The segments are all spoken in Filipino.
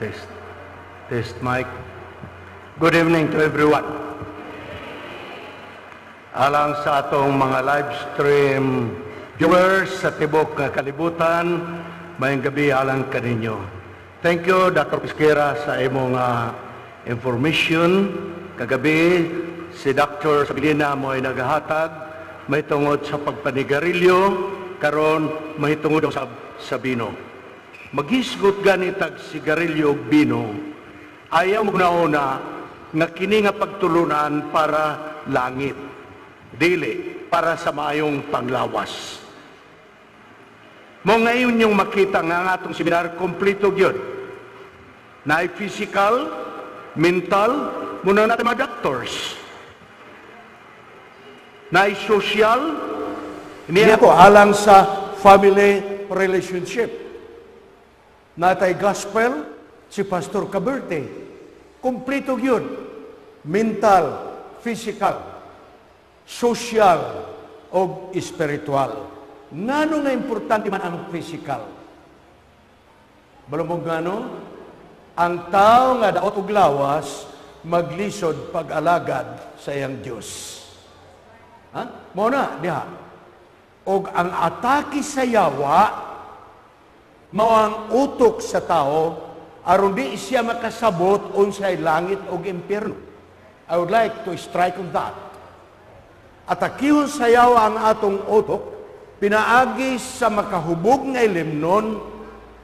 Test. Test mic. Good evening to everyone. Alang sa atong mga live stream viewers sa tibok nga kalibutan, mayang gabi alang kaninyo. Thank you, Dr. Pisquera, sa imong information. Kagabi, si Dr. Sabilina mo ay naghahatag, may tungod sa pagpanigarilyo, karon may tungod sa bino. Maghisgot ganitag sigarilyo o bino, ayaw mo nauna nga kini nga pagtulunan para langit, dili para sa maayong panglawas. Mo ngayon yung makita nga atong seminar, kompleto yun. Na physical, mental, muna natin mga doctors. Na social, niya ko alang sa family relationship. Natay gospel, si Pastor Caberte. Kompleto yun. Mental, physical, social, o spiritual. Ngano nga importante man ang physical? Balong ngano? Ang tao nga daot og lawas, maglisod pag-alagad sa iyang Diyos. Ha? Muna, diha. Og ang atake sa yawa, mao ang utok sa tao, aron di siya makasabot unsay langit o impyerno. I would like to strike on that. Atakihon sa yawa ang atong utok, pinaagi sa makahubog nga ilimnon,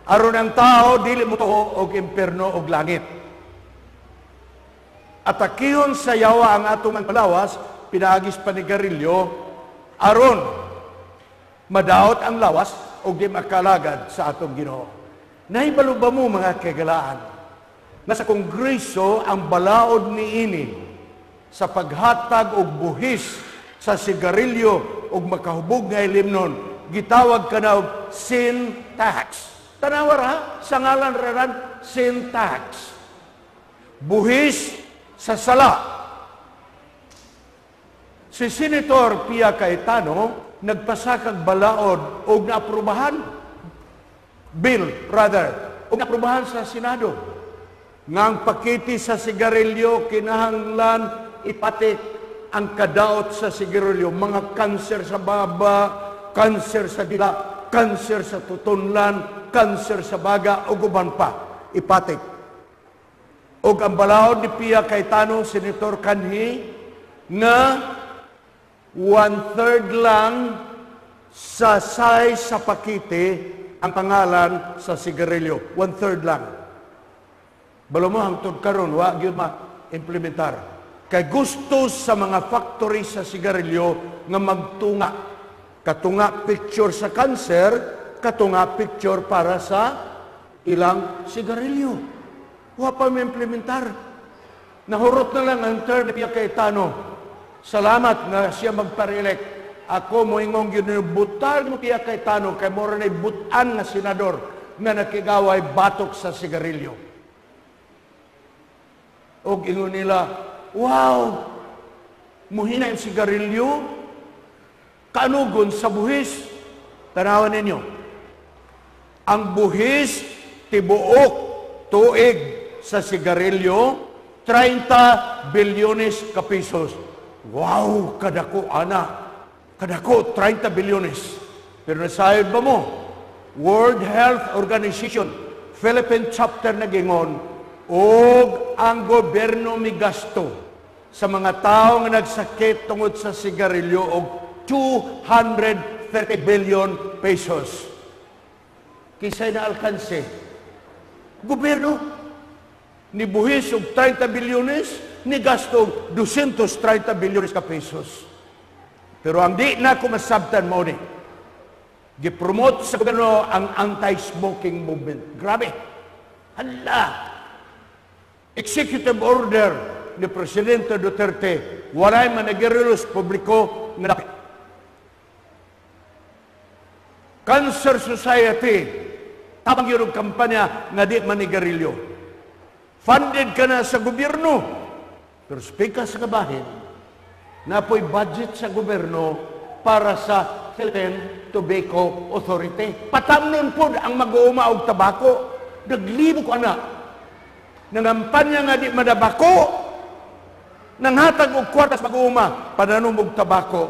aron ang tao dili motuo og impyerno og langit. Atakihon sa yawa ang atong palawas, pinaagi sa panigarilyo, aron madaot ang lawas o di makalagad sa atong Ginoo. Nahibalo ba mo mga kagalaan na sa Kongreso ang balaod niini sa paghatag og buhis sa sigarilyo og makahubog nga ilimnon, gitawag ka na og sin tax. Tanawar ha? Sa ngalan raran, sin tax. Buhis sa sala. Si Senator Pia Cayetano nagpasakag balaod o naaprubahan o naaprubahan sa Senado nga ang pakiti sa sigarilyo kinahanglan ipatik ang kadaot sa sigarilyo, mga kanser sa baba, kanser sa dila, kanser sa tutunlan, kanser sa baga o guban pa, ipatik. O ang balaod ni Pia Cayetano, Senator kanhi, nga 1/3 lang sa size sa pakite ang pangalan sa sigarilyo. 1/3 lang. Balo mo hangtod karon wa gyud ma-implementar. Kay gusto sa mga factory sa sigarilyo nga magtunga. Katunga picture sa cancer, katunga picture para sa ilang sigarilyo. Wa pa ma-implementar. Nahurot na lang ang term ni Pia Cayetano. Salamat na siya magpa-re-elect. Ako mo ingong ginubutag mo Pia Cayetano kay mora na butan nga senador na nakigaway batok sa sigarilyo. O ingon nila, wow, muhina yung sigarilyo, kanugon sa buhis. Tanawan ninyo, ang buhis tibuok tuig sa sigarilyo, 30 bilyones ka pesos. Wow, kadako, ana. Kadako, 30 bilyones. Pero nasayod ba mo? World Health Organization, Philippine chapter na gingon, og ang gobyerno may gasto sa mga tao nga nagsakit tungod sa sigarilyo og 230 billion pesos. Kisay na alkanse. Gobyerno, nibuhis og 30 bilyones, ni gasto 230 bilyones ka pesos. Pero ang di na ko masabtan mo ni, gipromote sa gobyerno ang anti-smoking movement. Grabe. Hala. Executive order ni Presidente Duterte, walay managerilos publiko nga dapat. Cancer Society, tabang yun ang kampanya nga di manigarilyo. Funded ka na sa gobyerno. Pero speaker sa kabahin, na po'y budget sa gobyerno para sa Philippine Tobacco Authority. Patamnon po ang mag-uuma og tabako. Naglibo ko anak. Nangampanya nga di madabako, nanghatag og kwartas mag-uuma, pananom og tabako.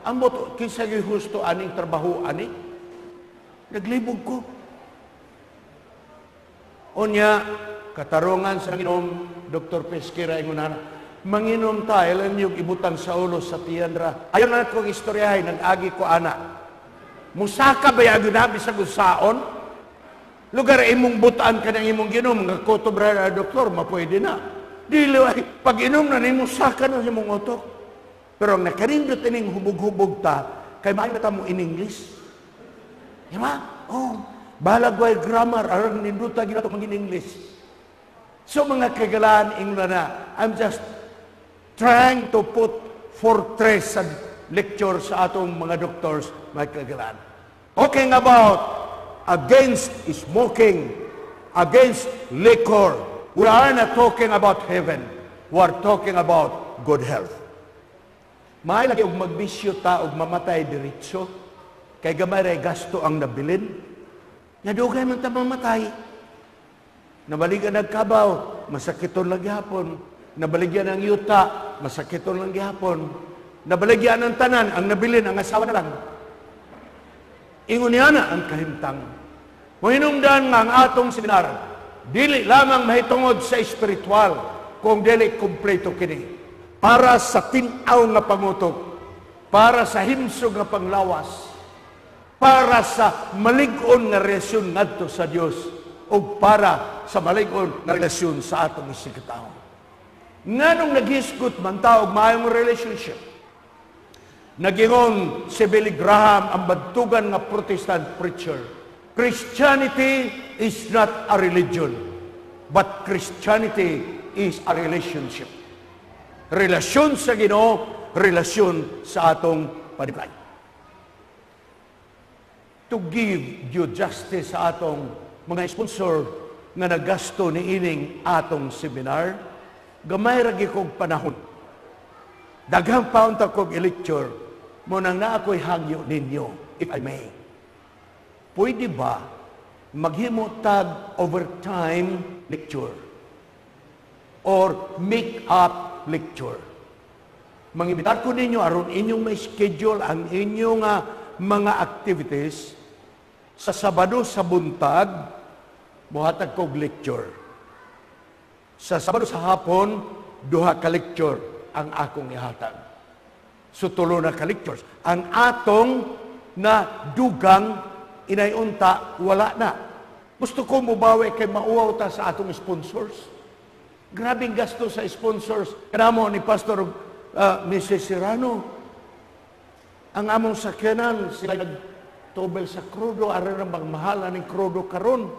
Ambot, kinsa gyud husto aning trabaho, ani? Naglibog ko. Unya, katarungan sa Ginom, Dr. Pesquera, ingunan, manginom ta, ilan yung ibutang sa ulo sa tiyandra. Ayaw na kong istoryahay, nag-agi ko anak. Musaka ba yung nabi sa gusaon? Lugar imong butaan ka ng imong ginom, nga kotobra na doktor, mapwede na. Dili, pag inom na ni musaka na sa imong utok. Pero ang nakarindot ining hubog-hubog ta, kay makita mo in English. Diba? Oh, balagway grammar, arang ninduta ginato maging English. So mga kagalaan, ingla na, I'm just trying to put fortress sa lecture sa atong mga doctors, mga kagalaan. Talking about against smoking, against liquor. We are not talking about heaven. We are talking about good health. May lagi og magbisyo ta og mamatay diretso, kay gamay ray gasto ang nabilin. Nadugay man ta mamatay. Nabaligan ng kabaw, masakiton lang gihapon. Nabaligyan ng yuta, masakiton lang gihapon. Nabaligyan ng tanan, ang nabilin, ang asawa na lang. Ingon niya na ang kahimtang. Mahinungdan nga ang atong seminar, dili lamang mahitungod sa espiritual, kung dili kumpleto kini. Para sa tinaw nga pangutok, para sa himsog nga panglawas, para sa malig-on nga relasyon ngadto sa Dios, o para sa malig-on nga relasyon sa atong isikataon. Nganong naghisgot man taog maayong relationship, nagingon si Billy Graham, ang badtugan nga Protestant preacher, Christianity is not a religion, but Christianity is a relationship. Relasyon sa Ginoo, relasyon sa atong panibay. To give due justice sa atong mga sponsor nga nagasto ni ining atong seminar, gamay ragi kog panahon. Daghang paon ta kog i-lecture, mo nang na ako'y hangyo ninyo, if I may. Pwede ba maghimo tag overtime lecture or make-up lecture? Mangibitar ko ninyo aron inyong may schedule ang inyong mga activities. Sa Sabado sa buntag, muhatag kog lecture. Sa Sabado sa hapon, duha ka lecture ang akong ihatag. So tulo na ka lectures. Ang atong na dugang inayunta, wala na. Gusto ko mubawi kay mauwaw ta sa atong sponsors. Grabing gasto sa sponsors. Kanamo ni Pastor Mrs. Serrano. Ang among sakyanan, sila nagtobel sa krudo, aron ang magmahala ng krudo karon.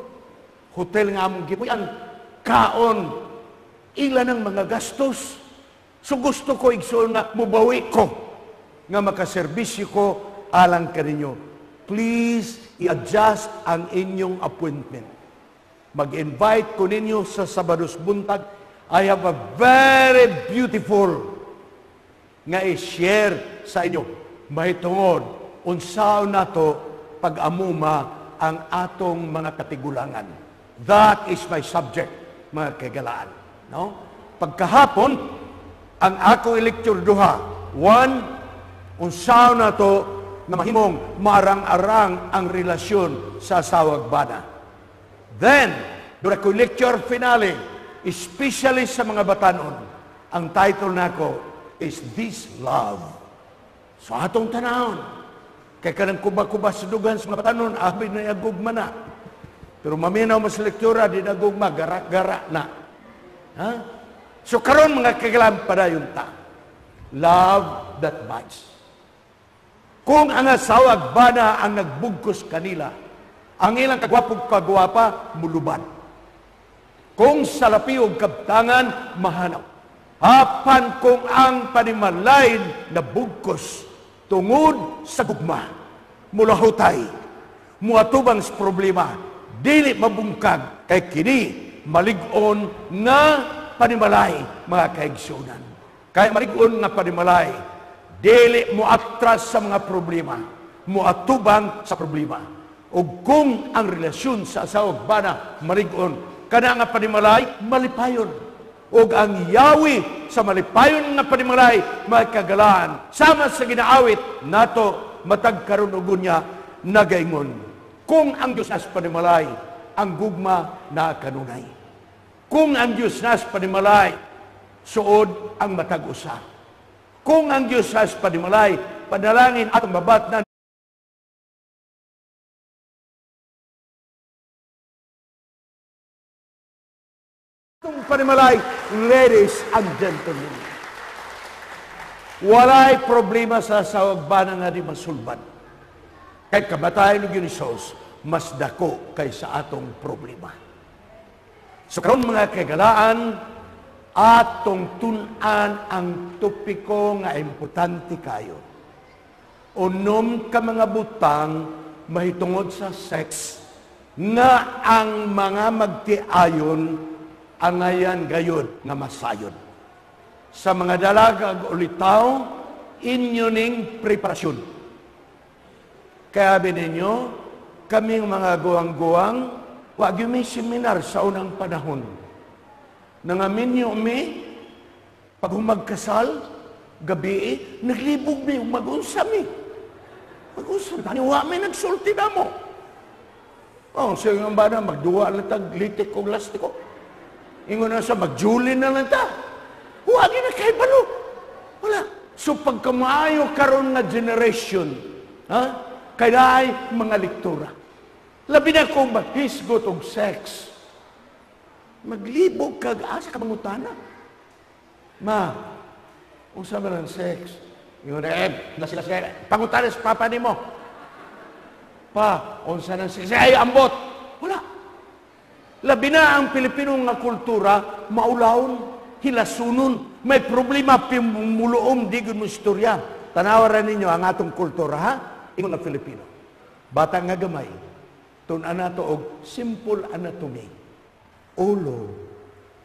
Hotel nga among gipuyan, kaon, ilan ang mga gastos. So gusto ko igsoon na mubawi ko, nga makaserbisyo ko alang kaninyo. Please, i-adjust ang inyong appointment. Mag-invite ko ninyo sa Sabados buntag. I have a very beautiful nga i-share sa inyo. Mahitungod, unsaon nato pag-amuma ang atong mga katigulangan. That is my subject, mga kagalaan. No? Pagkahapon, ang ako i-lecture duha. One, unsaon nato na mahimong marang-arang ang relasyon sa asawag bana. Then, doon ako lecture finale, especially sa mga batanon, ang title nako is This Love. So atong tanahon, kay kanang kuba-kuba sa dugan sa mga batanon, abid na yagugma na. Pero maminaw mas lektura, di nagugma, gara-gara na. Ha? So karon mga kagalam padayon ta. Love that binds. Kung ang asawag bana ang nagbugkos kanila, ang ilang kagwapog kagwapa, muluban. Kung salapiog kabtangan, mahanaw. Hapan kung ang panimalain na bugkos, tungod sa gugma, mulahutay, muatubang sa problema, dili mabungkag, kay kini malig-on nga panimalay, mga kaigsunan. Kaya malig-on nga panimalay, dili muatras sa mga problema, muatubang sa problema. O kung ang relasyon sa asawag bana malig-on, kana nga panimalay, malipayon. O ang yawi sa malipayon nga panimalay, may kagalaan. Sama sa ginaawit, nato matag karon ug unya nagaingon. Kung ang Dios nas panimalay, ang gugma na kanunay. Kung ang Dios nas panimalay, suod ang matag usa. Kung ang Dios nas panimalay, panalangin atong mabatnan itong panimalay, ladies and gentlemen. Walay problema sa sawagbanan nga di masulban. Kahit kamatayan ng Diyos, mas dako kaysa atong problema. So karon mga kagalaan, atong tunan ang topiko nga importante kayo. Unom ka mga butang mahitungod sa sex nga ang mga magtiayon angayan gayod nga masayon. Sa mga dalaga ag ulitaw, inyo ning preparasyon. Kaya ninyo, kaming mga guwang-guwang, wag yung may seminar sa unang panahon. Nangamin nyo mi, pag humagkasal, gabi, naglibog mi, mag-unsam mi. Mag-unsam, taniwa mi, nagsulti na mo. Sige nga ba na, magduwa na taglitik o lastiko. Ingon na sa magjulin na lang ta. Huwag na kay balo. Wala. So pagkamaayo karon nga generation, kaya mga lektura. Labi na kung maghisgot og sex. Maglibog kag asa ka mangutana. Ma, unsa man ang sex? Ingon na sila pangutana sa papa nimo. Pa, unsa nang sex? Ay ambot. Wala. Labi na ang Pilipino nga kultura, maulawon, hilasunon, may problema pimuluom, di mo istorya. Tanawaran ninyo ang atong kultura, ha? Ingon na Pilipino. Bata nga gamay, tunan na to og simple anatomy. Ulo,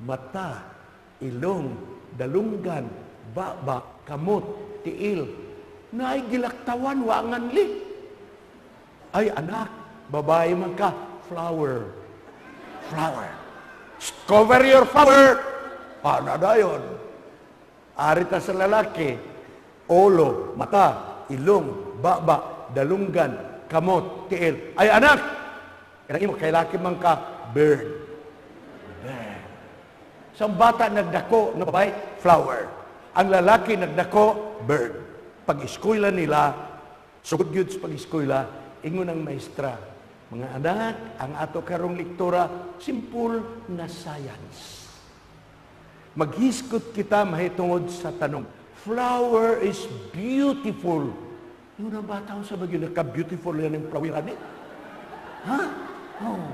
mata, ilong, dalunggan, baba, kamot, tiil. Naay gilaktawan, wangan li. Ay anak, babae man ka, flower. Flower. Cover your flower. Ano na yun? Arita sa lalaki, ulo, mata, ilong, baba, dalunggan, kamot, tiil. Ay anak! Kay laki man ka, bird. Bird. Sa bata nagdako, na babae, flower. Ang lalaki nagdako, bird. Pag-eskwela nila, sugod yun sa pag-eskwela, ingon ang maestra, mga anak, ang ato karong lektura, simple na science. Maghiskot kita mahitungod sa tanong, flower is beautiful. Yung na bata ko sa bagyo, naka-beautiful yan yung flower, ha? Oh.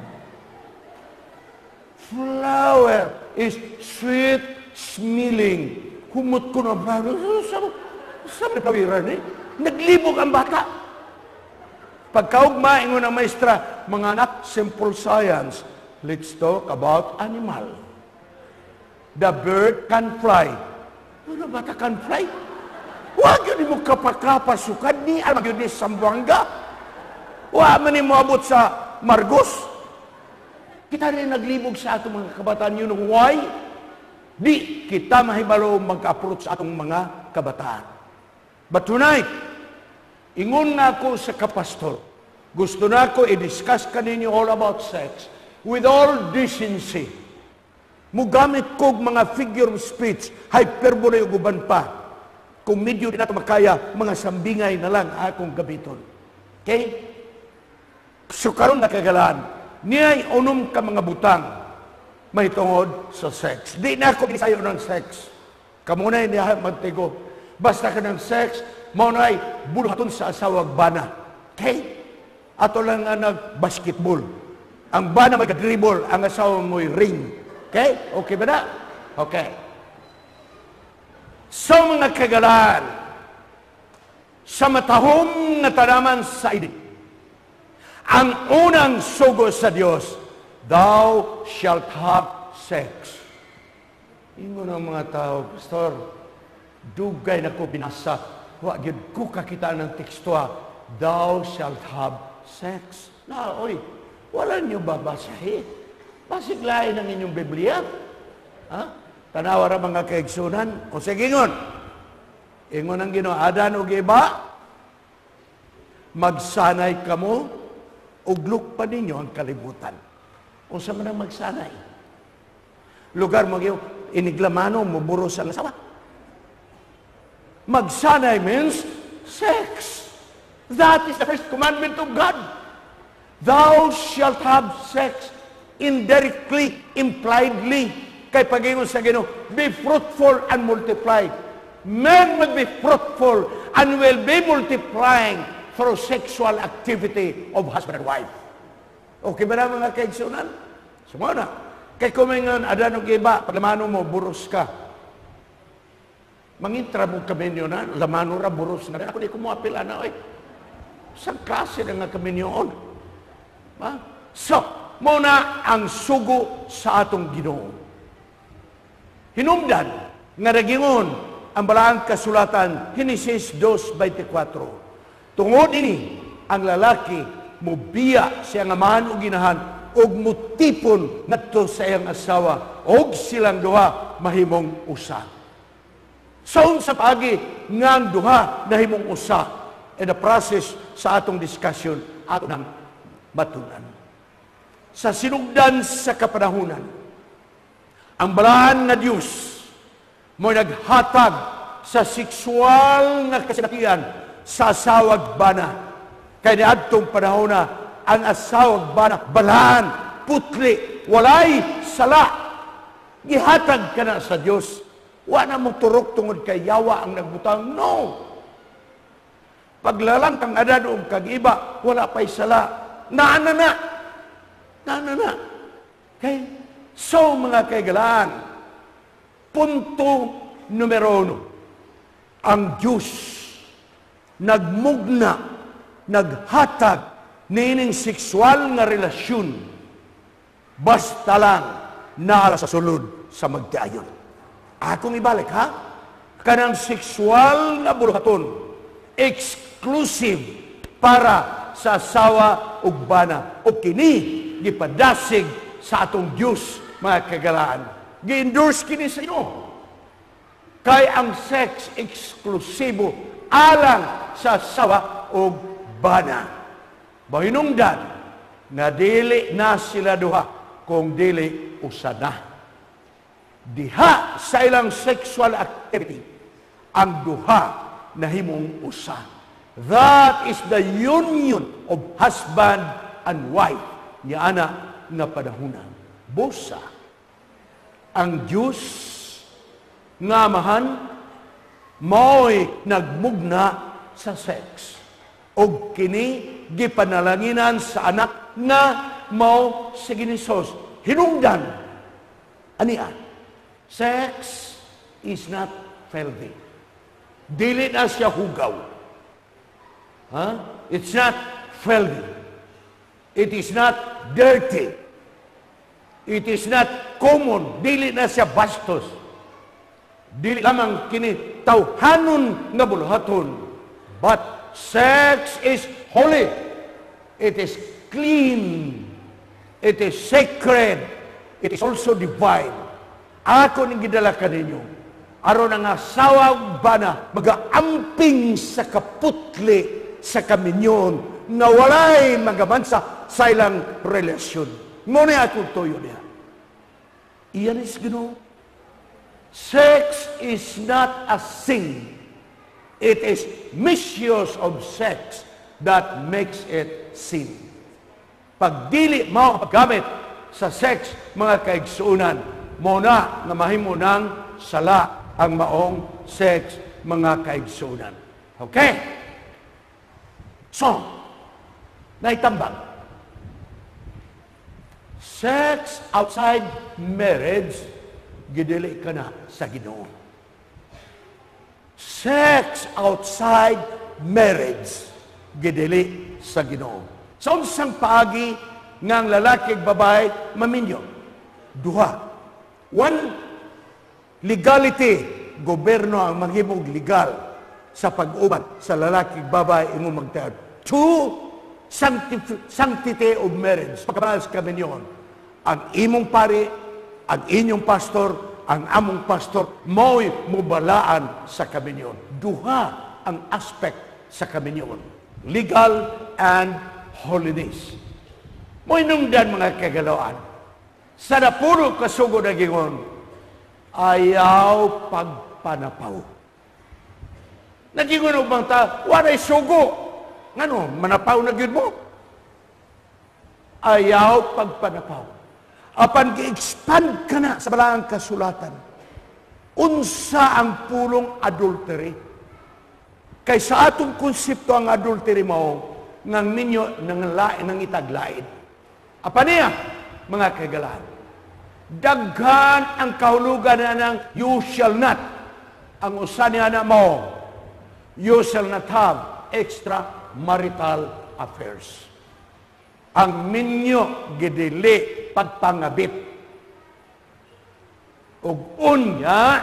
Flower is sweet smelling. Humot ko na flower. Saan na flower, naglibog ang bata. Pagkaugma, ingon ang maestra, mga anak, simple science. Let's talk about animal. The bird can fly. Ano bata can fly? Huwag yun mo kapakapasukad ni, alam yun ni Sambuanga. Huwag man mo abot sa Margos. Kita rin naglibog sa atong mga kabataan yun. Why? Di kita mahibalo mag-approach sa atong mga kabataan. But tonight, ingon na ako sa kapastor, gusto na ako i-discuss kaninyo all about sex with all decency. Mugamit kog mga figure of speech, hyperbole o guban pa. Kung medyo di nato makaya, mga sambingay na lang akong gabiton. Okay? So karon nakagalaan, niyay unom ka mga butang mahitungod sa sex. Di na ako binisayo ng sex. Kamunay niya magtigo. Basta ka ng sex, maunay buluhaton sa asawag bana. Okay? Ato lang nga nag-basketball. Ang bana mag-dribble, ang asawa mo'y ring. Okay? Okay ba na? Okay. So mga kagalaan, sa matahong nga tanaman sa idi, ang unang sugo sa Diyos, thou shalt have sex. Ingon ang mga tao, Pastor, dugay na ko binasa. Wag yun ko kakita ng teksto, thou shalt have sex. Na, oy, wala niyo babasahin. Pasiglain ang inyong Biblia. Ha? Tanawa ra mga kaigsunan. O sige ngon. Ingon ang Ginoo, Adan ug Eva, magsanay kamo, uglok pa ninyo ang kalibutan. O sa man ang magsanay? Lugar mo yung iniglamano, muburos ang asawa. Magsanay means sex. That is the first commandment of God. Thou shalt have sex indirectly, impliedly. Kay pag-ingon sa Ginoo, be fruitful and multiply. Men will be fruitful and will be multiplying through sexual activity of husband and wife. Okay ba na mga kaigsunan? Sumuna. Kay kumingan, Adan ug Eva, palamano mo, buros ka. Mangintra mo kaminyo na, lamano ra, buros na. Ako di ko mo apil, ana, isang klase na nga kaminyoon. So, muna ang sugo sa atong Ginoo. Hinumdan, nga nagingon, ang balaang kasulatan, Genesis 2:24. Tungod ini, ang lalaki, mubiya siya nga man o ginahan, og mutipon ngadto sa iyang asawa, og silang duha mahimong usa. So, sa pagi, nga ang duha nahimong usa, in the process sa atong discussion, ato nang matunan. Sa sinugdan sa kapanahunan, ang balaan na Diyos mo naghatag sa sexual nga kasinatian sa asawag bana. Kaya niadtong panahon na ang asawag bana, balaan, putli, walay, sala. Gihatag ka na sa Diyos. Wala mo turok tungod kay yawa ang nagbutang. No! Paglalang kang Adan ug kag iba, wala pa'y sala. Naana na. Kay, so mga kaigalaan, punto numero 1, ang Diyos nagmugna, naghatag nining sexual nga relasyon basta lang naala sa sulod sa magtiayon. Akong ibalik, ha? Kanang sexual nga buruhaton, exclusive para sa asawa ug bana. O kini gipadasig sa atong Diyos, mga kagalaan. Gi-endorse kini sa inyo. Kay ang sex eksklusibo alang sa asawa o bana. Mahinungdan na dili na sila duha kung dili usa na. Diha sa ilang sexual activity, ang duha nahimong usa. That is the union of husband and wife. Niya ana nga padahunan. Busa ang Diyos nga amahan mao'y nagmugna sa sex. O kini gipanalanginan sa anak nga mao si Ginisos. Hinungdan. Ania, sex is not filthy. Dili na siya hugaw. It's not filthy. It is not dirty. It is not common. Dili na siya bastos. Dili lamang kini tawhanon nga buluhaton. But sex is holy. It is clean. It is sacred. It is also divine. Ako ning gidala kaninyo. Aron ang asawa ug bana magaamping sa kaputli sa kaminyon nga walay magamansa sa ilang relasyon. Muna akong tuyo niya. Iyan is Ginoo. Sex is not a sin. It is misuse of sex that makes it sin. Pag dili mao paggamit sa sex, mga kaigsuunan, muna na mahimo ng sala ang maong sex, mga kaigsuunan. Okay? So, naitambag. Sex outside marriage, gidili ka na sa Ginoo. Sex outside marriage, gidili sa Ginoo. Sa unsang paagi ngang lalaki ug babae maminyo. Duha. One, legality, gobyerno ang manghimog legal sa pag-uban sa lalaki ug babae imong magtaad. Two, sanctity of marriage, pagkabalas kaminyon. ang imong pari, ang inyong pastor, ang among pastor, mo'y mubalaan sa kaminyon. Duha ang aspect sa kaminyon. Legal and holiness. Mo'y nungdan mga kagalawan. Sa napuro kasugod na gingon, ayaw pagpanapaw. Nagingon og bang ta, walay sugo. Ngano, manapaw na gyud mo? Ayaw pagpanapaw. Apan gi-expand ka na sa balaang kasulatan. Unsa ang pulong adultery? Kay sa atong konsepto ang adultery mao nang ninyo nang itaglaid. Apan niya, mga kagalaan, daghan ang kahulugan na ng you shall not. Ang usa niya na mo, you shall not have extramarital affairs. Ang minyo gidili pagpangabit. Ug unya,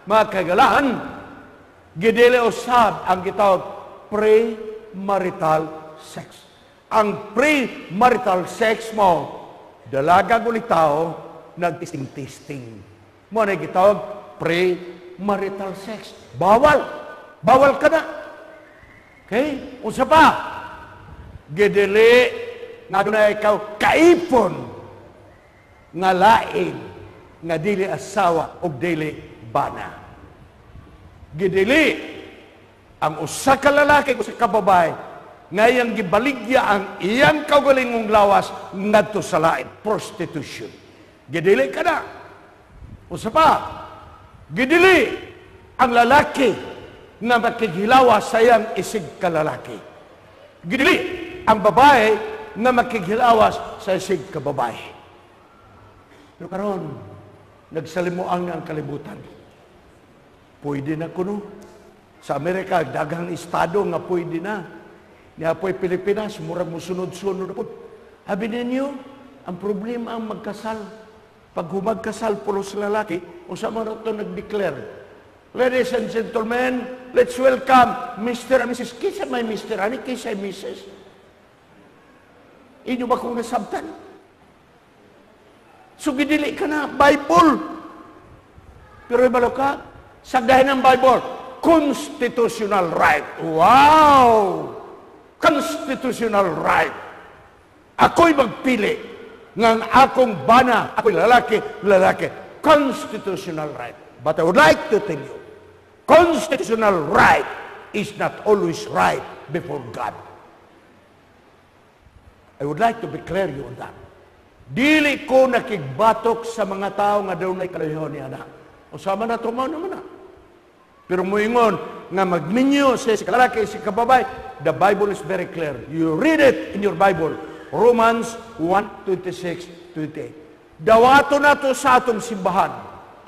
mga kagalaan, gidili usab ang gitawag pre-marital sex. Ang pre-marital sex mo, dalaga ulit tao, nag-testing-testing. Mo na gitawag pre-marital sex. Bawal. Bawal ka na. Okay? Unsa pa? Gidili nga doon ikaw kaipon nga lain nga dili asawa o dili bana. Gidili ang usa ka lalaki o usa ka babae ngayang gibaligya ang iyang kaugalingong lawas ngadto sa lain, prostitution. Gidili ka na. Usa pa, gidili ang lalaki nga makighilawas sa iyang isig ka lalaki. Gidili ang babae na makighilawas sa isig ka babae. Pero karon, nagsalimuang ang kalibutan. Pwede na kuno. Sa Amerika, daghang estado nga pwede na. Niya po'y Pilipinas, murag mo sunod-sunod po. Habi ninyo, ang problema ang magkasal. Pag humagkasal, puro sa lalaki, o sa mga ito nag-declare. Ladies and gentlemen, let's welcome Mr. and Mrs. Kisa may Mr. Ani, kisa may Mrs. Inyo ba kung nasabtan? So, gidili ka na, Bible. Pero ibalo ka, sagdahin ng Bible, constitutional right. Wow! Constitutional right. Ako'y magpili ng akong bana, ako'y lalaki. Constitutional right. But I would like to tell you, constitutional right is not always right before God. I would like to be clear you on that. Dili ko nakigbatok sa mga tao nga daw na ikalahihon ni anak. O sama na tumaw naman na. Pero muingon nga magminyo sa lalaki, sa kababay, the Bible is very clear. You read it in your Bible. Romans 1:26-28. Dawato na to sa atong simbahan.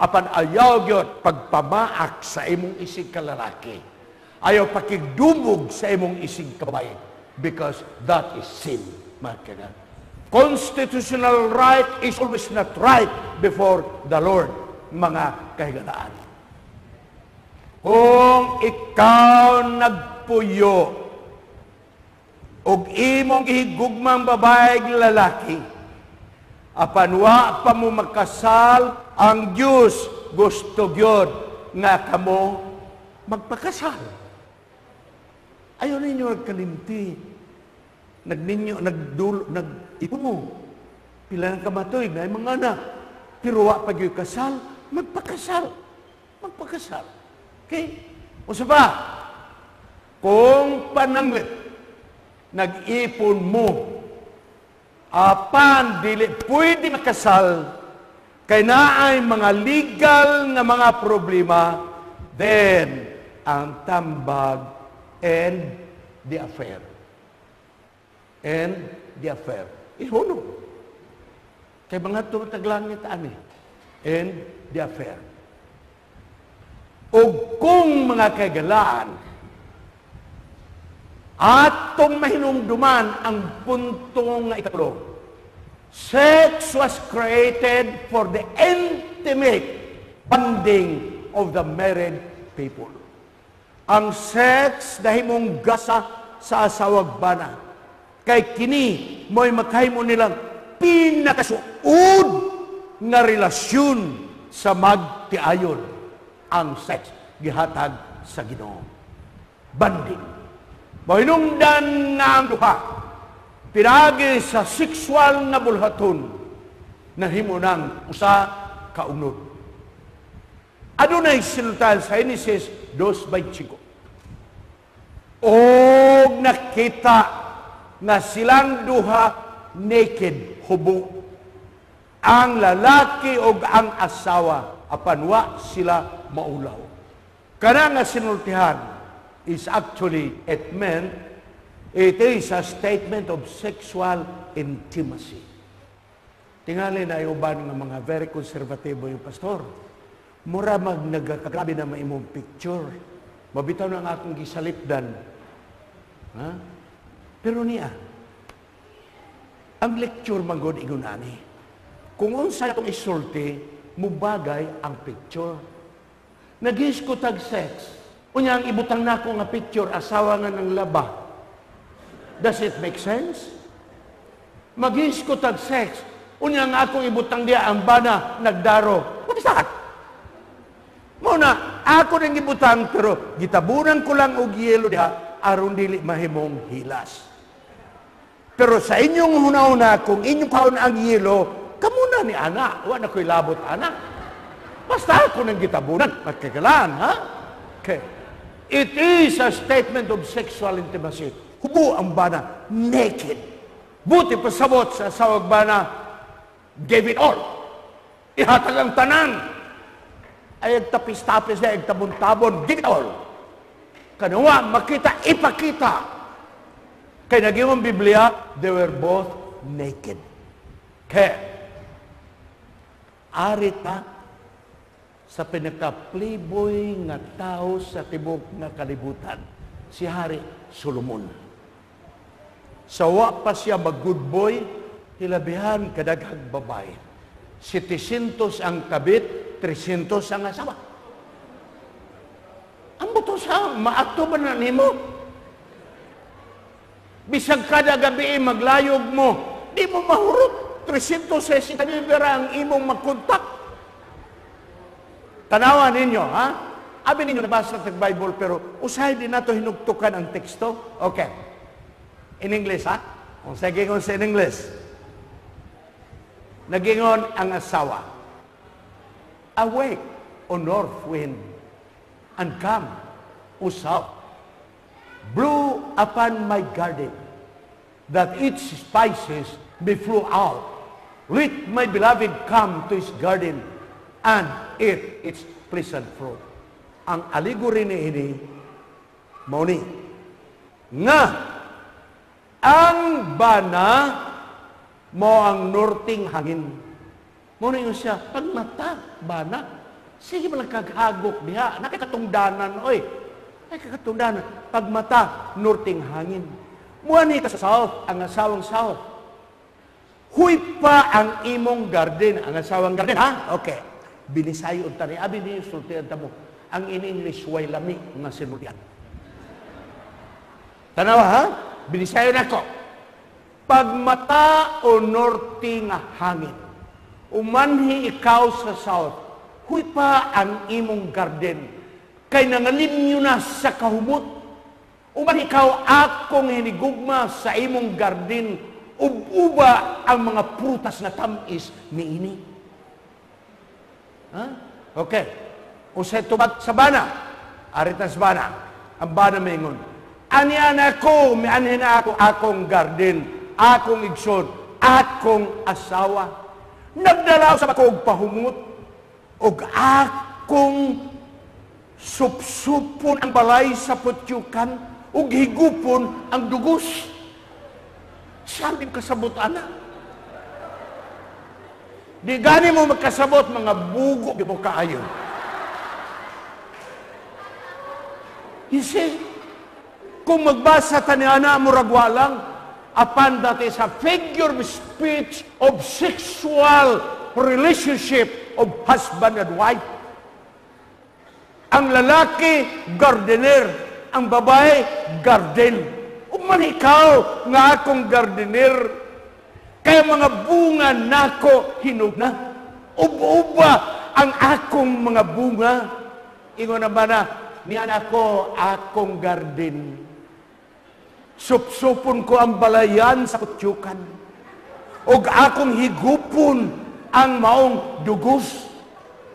Apan ayaw gyud pagpamaak sa imong isig ka lalaki. Ayaw pakigdumog sa imong isig ka babae. Because that is sin. Constitutional right is always not right before the Lord, mga kahigalaan. Kung ikaw nagpuyo og imong gihigugmang babae lalaki, apanwa pa mo magkasal, ang Diyos gusto gyud nga kamo magpakasal. Ayaw ninyo magkalimti. Nag-ipon mo. Pila ng kamatoy, na mga anak. Pero wa pag yung kasal, magpakasal. Magpakasal. Okay? O sa ba? Kung pananglit, nag-ipon mo, apan, dili, pwede makasal, kay naay mga legal nga mga problema, then, ang tambag and the affair. And the affair. Ihunong. Kay mga taglangit ani. And the affair. O kung mga kagalaan, atong mahinumduman ang puntong nga ikatlo, sex was created for the intimate bonding of the married people. Ang sex dahil mong gasa sa asawag bana. Kay kini mo'y maghimo nilang pinakasuod nga relasyon sa magtiayon ang sex gihatag sa Ginoo. Banding. Mahinungdan nga ang duha, pinagi sa sexual na bulhaton na himunang usa ka unod. Adunay sinultan sa Genesis 2:25. O nakita na silang duha naked, hubo. Ang lalaki o ang asawa, apanwa sila maulaw. Kana nga sinultihan is actually, it is a statement of sexual intimacy. Tingali na iuban ng mga very conservatibo yung pastor. Mura nagkakagrabe na maimong picture. Mabitaw na ang akong gisalipdan. Ha? Pero niya, ang lecture manggod igunani. Kung unsa itong isulti, mubagay ang picture. Nagis ko tag sex. Unya ang ibutang nako nga picture, asawa nga ng laba. Does it make sense? Magis ko tag sex. Unya nga akong ibutang diya ang bana nagdaro. What is that? Muna, ako nang ibutang pero gitabunan ko lang og yelo diha aron dili mahimong hilas. Pero sa inyong huna-una, kung inyong kaon ang yelo, kamuna ni ana, wa na ko'y labot ana. Basta ako nang gitabunan, magkagalaan, ha? Okay. It is a statement of sexual intimacy. Hubo ang bana, naked. Buti pasabot sa sawag bana, gave it all. Ihatag ang tanan. Ay agtapis-tapis na, agtabon-tabon, give it all. Kanawa, makita, ipakita. Kaya naging ang Biblia, they were both naked. Kaya, arita sa pinaka-playboy nga tao sa tibok nga kalibutan, si Hari Solomon. Sawa pa siya mag-good boy, hilabihan kadaghang babae. 700 ang kabit, 300 ang asawa. Ang buto sa maakto ba na nimo? Bisag kada gabi maglayog mo, di mo mahurot. 360 libera ang imong magkontak. Tanawan ninyo, ha? Abi ninyo nabasa sa Bible, pero usahay din nato hinugtukan ang teksto. Okay. In English, ha? Kung sa gingon sa in English. Nagingon ang asawa. Awake, O north wind, and come, O south. Blew upon my garden, that its spices may flow out. Let my beloved come to his garden, and eat its pleasant fruit. Ang allegory ni ini, mauni, nga, ang bana mo ang norting hangin. Mauni yun siya, pagmata, bana, sige malang kaghagok diha, nakikatungdanan, oy, ay kakatungdanan, pagmata, norting hangin. Muani ka sa south, ang asawang south. Huy pa ang imong garden, ang asawang garden, ha? Okay. Binisayo ang tani, abi niyo, sultihan tamo. Ang in English, way lami, nga sinultihan. Tanawa, ha? Binisayo na ko. Pagmata o norting hangin, umanhi ikaw sa south, huy pa ang imong garden, kay nangalim nyo na sa kahumot. Uman ikaw akong hinigugma sa imong garden, uba ang mga prutas na tamis ni ini. Ha? Okay. Usay tubat sa bana. Aritas bana. Ang bana maingon. Anian ako, mianhin ako, akong garden, akong igsod, akong asawa. Nagdalaw sa akong pahumot, og akong supsupon ang balay sa putyukan, ug higupon ang dugos. Sabi kasabot, ana. Di gani mo magkasabot, mga bugo, di mo kaayon. You see, kung magbasa taniana mo ragwalang, apan that is a figure of speech of sexual relationship of husband and wife. Ang lalaki, gardener. Ang babae, garden. Uman ikaw nga akong gardener, Kaya mga bunga nako hinugna. Uba ang akong mga bunga. Ingon na ba na, niyan ako akong garden. Supsupon ko ang balayan sa kutyukan. Og akong higupon ang maong dugos.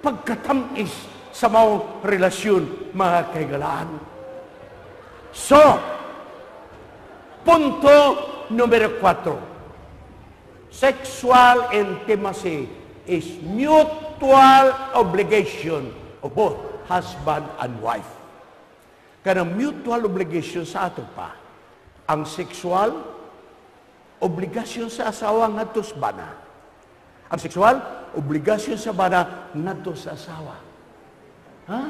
Pagkatamis sa maong relasyon, mga kaigalaan. So, punto numero 4. Sexual intimacy is mutual obligation of both husband and wife. Kanang mutual obligation sa ato pa. Ang sexual, obligasyon sa asawa ngadto sa bana. Ang sexual, obligasyon sa bana ngadto sa asawa. Ha?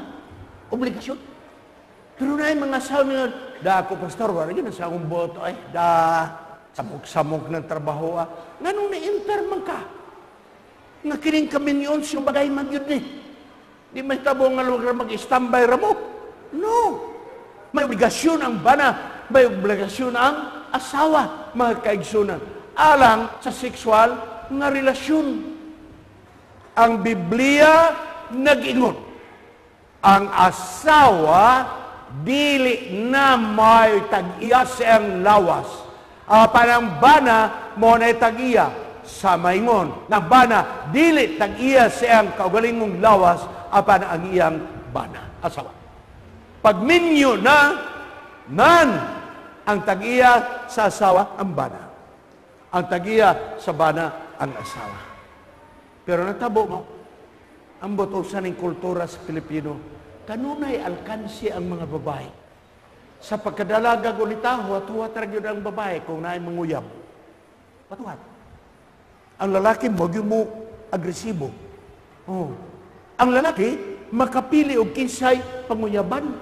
Obligasyon? Pero na yung mga asawa nga, da ako, pastor, wala yun, sa akong boto, samok-samok ng trabaho, ganun na-inter man ka. Nga kining kami yun, siyang bagay man yun eh. Di may tabo nga lugar mag-standby ramo. No. May obligasyon ang bana, may obligasyon ang asawa, mga kaigsunan. Alang sa sexual nga relasyon. Ang Biblia nag-ingon, ang asawa dili na may tag-iya siyang lawas. Parang bana mo na tag-iya sa maingon. Na bana dili tag-iya siyang kaugalingong lawas apan ang iyang bana, asawa. Pag minyo na, nan ang tag-iya sa asawa, ang bana. Ang tag-iya sa bana, ang asawa. Pero natabo mo, ang botosan ng kultura sa Pilipino, kanunay alkansi ang mga babae. Sa pagkadalaga gulita, huwat-huwat ragyod ang babae kung naay manguyab. Huwat-huwat. Ang lalaki, magyud mo agresibo. Oh. Ang lalaki, makapili og kinsay panguyaban.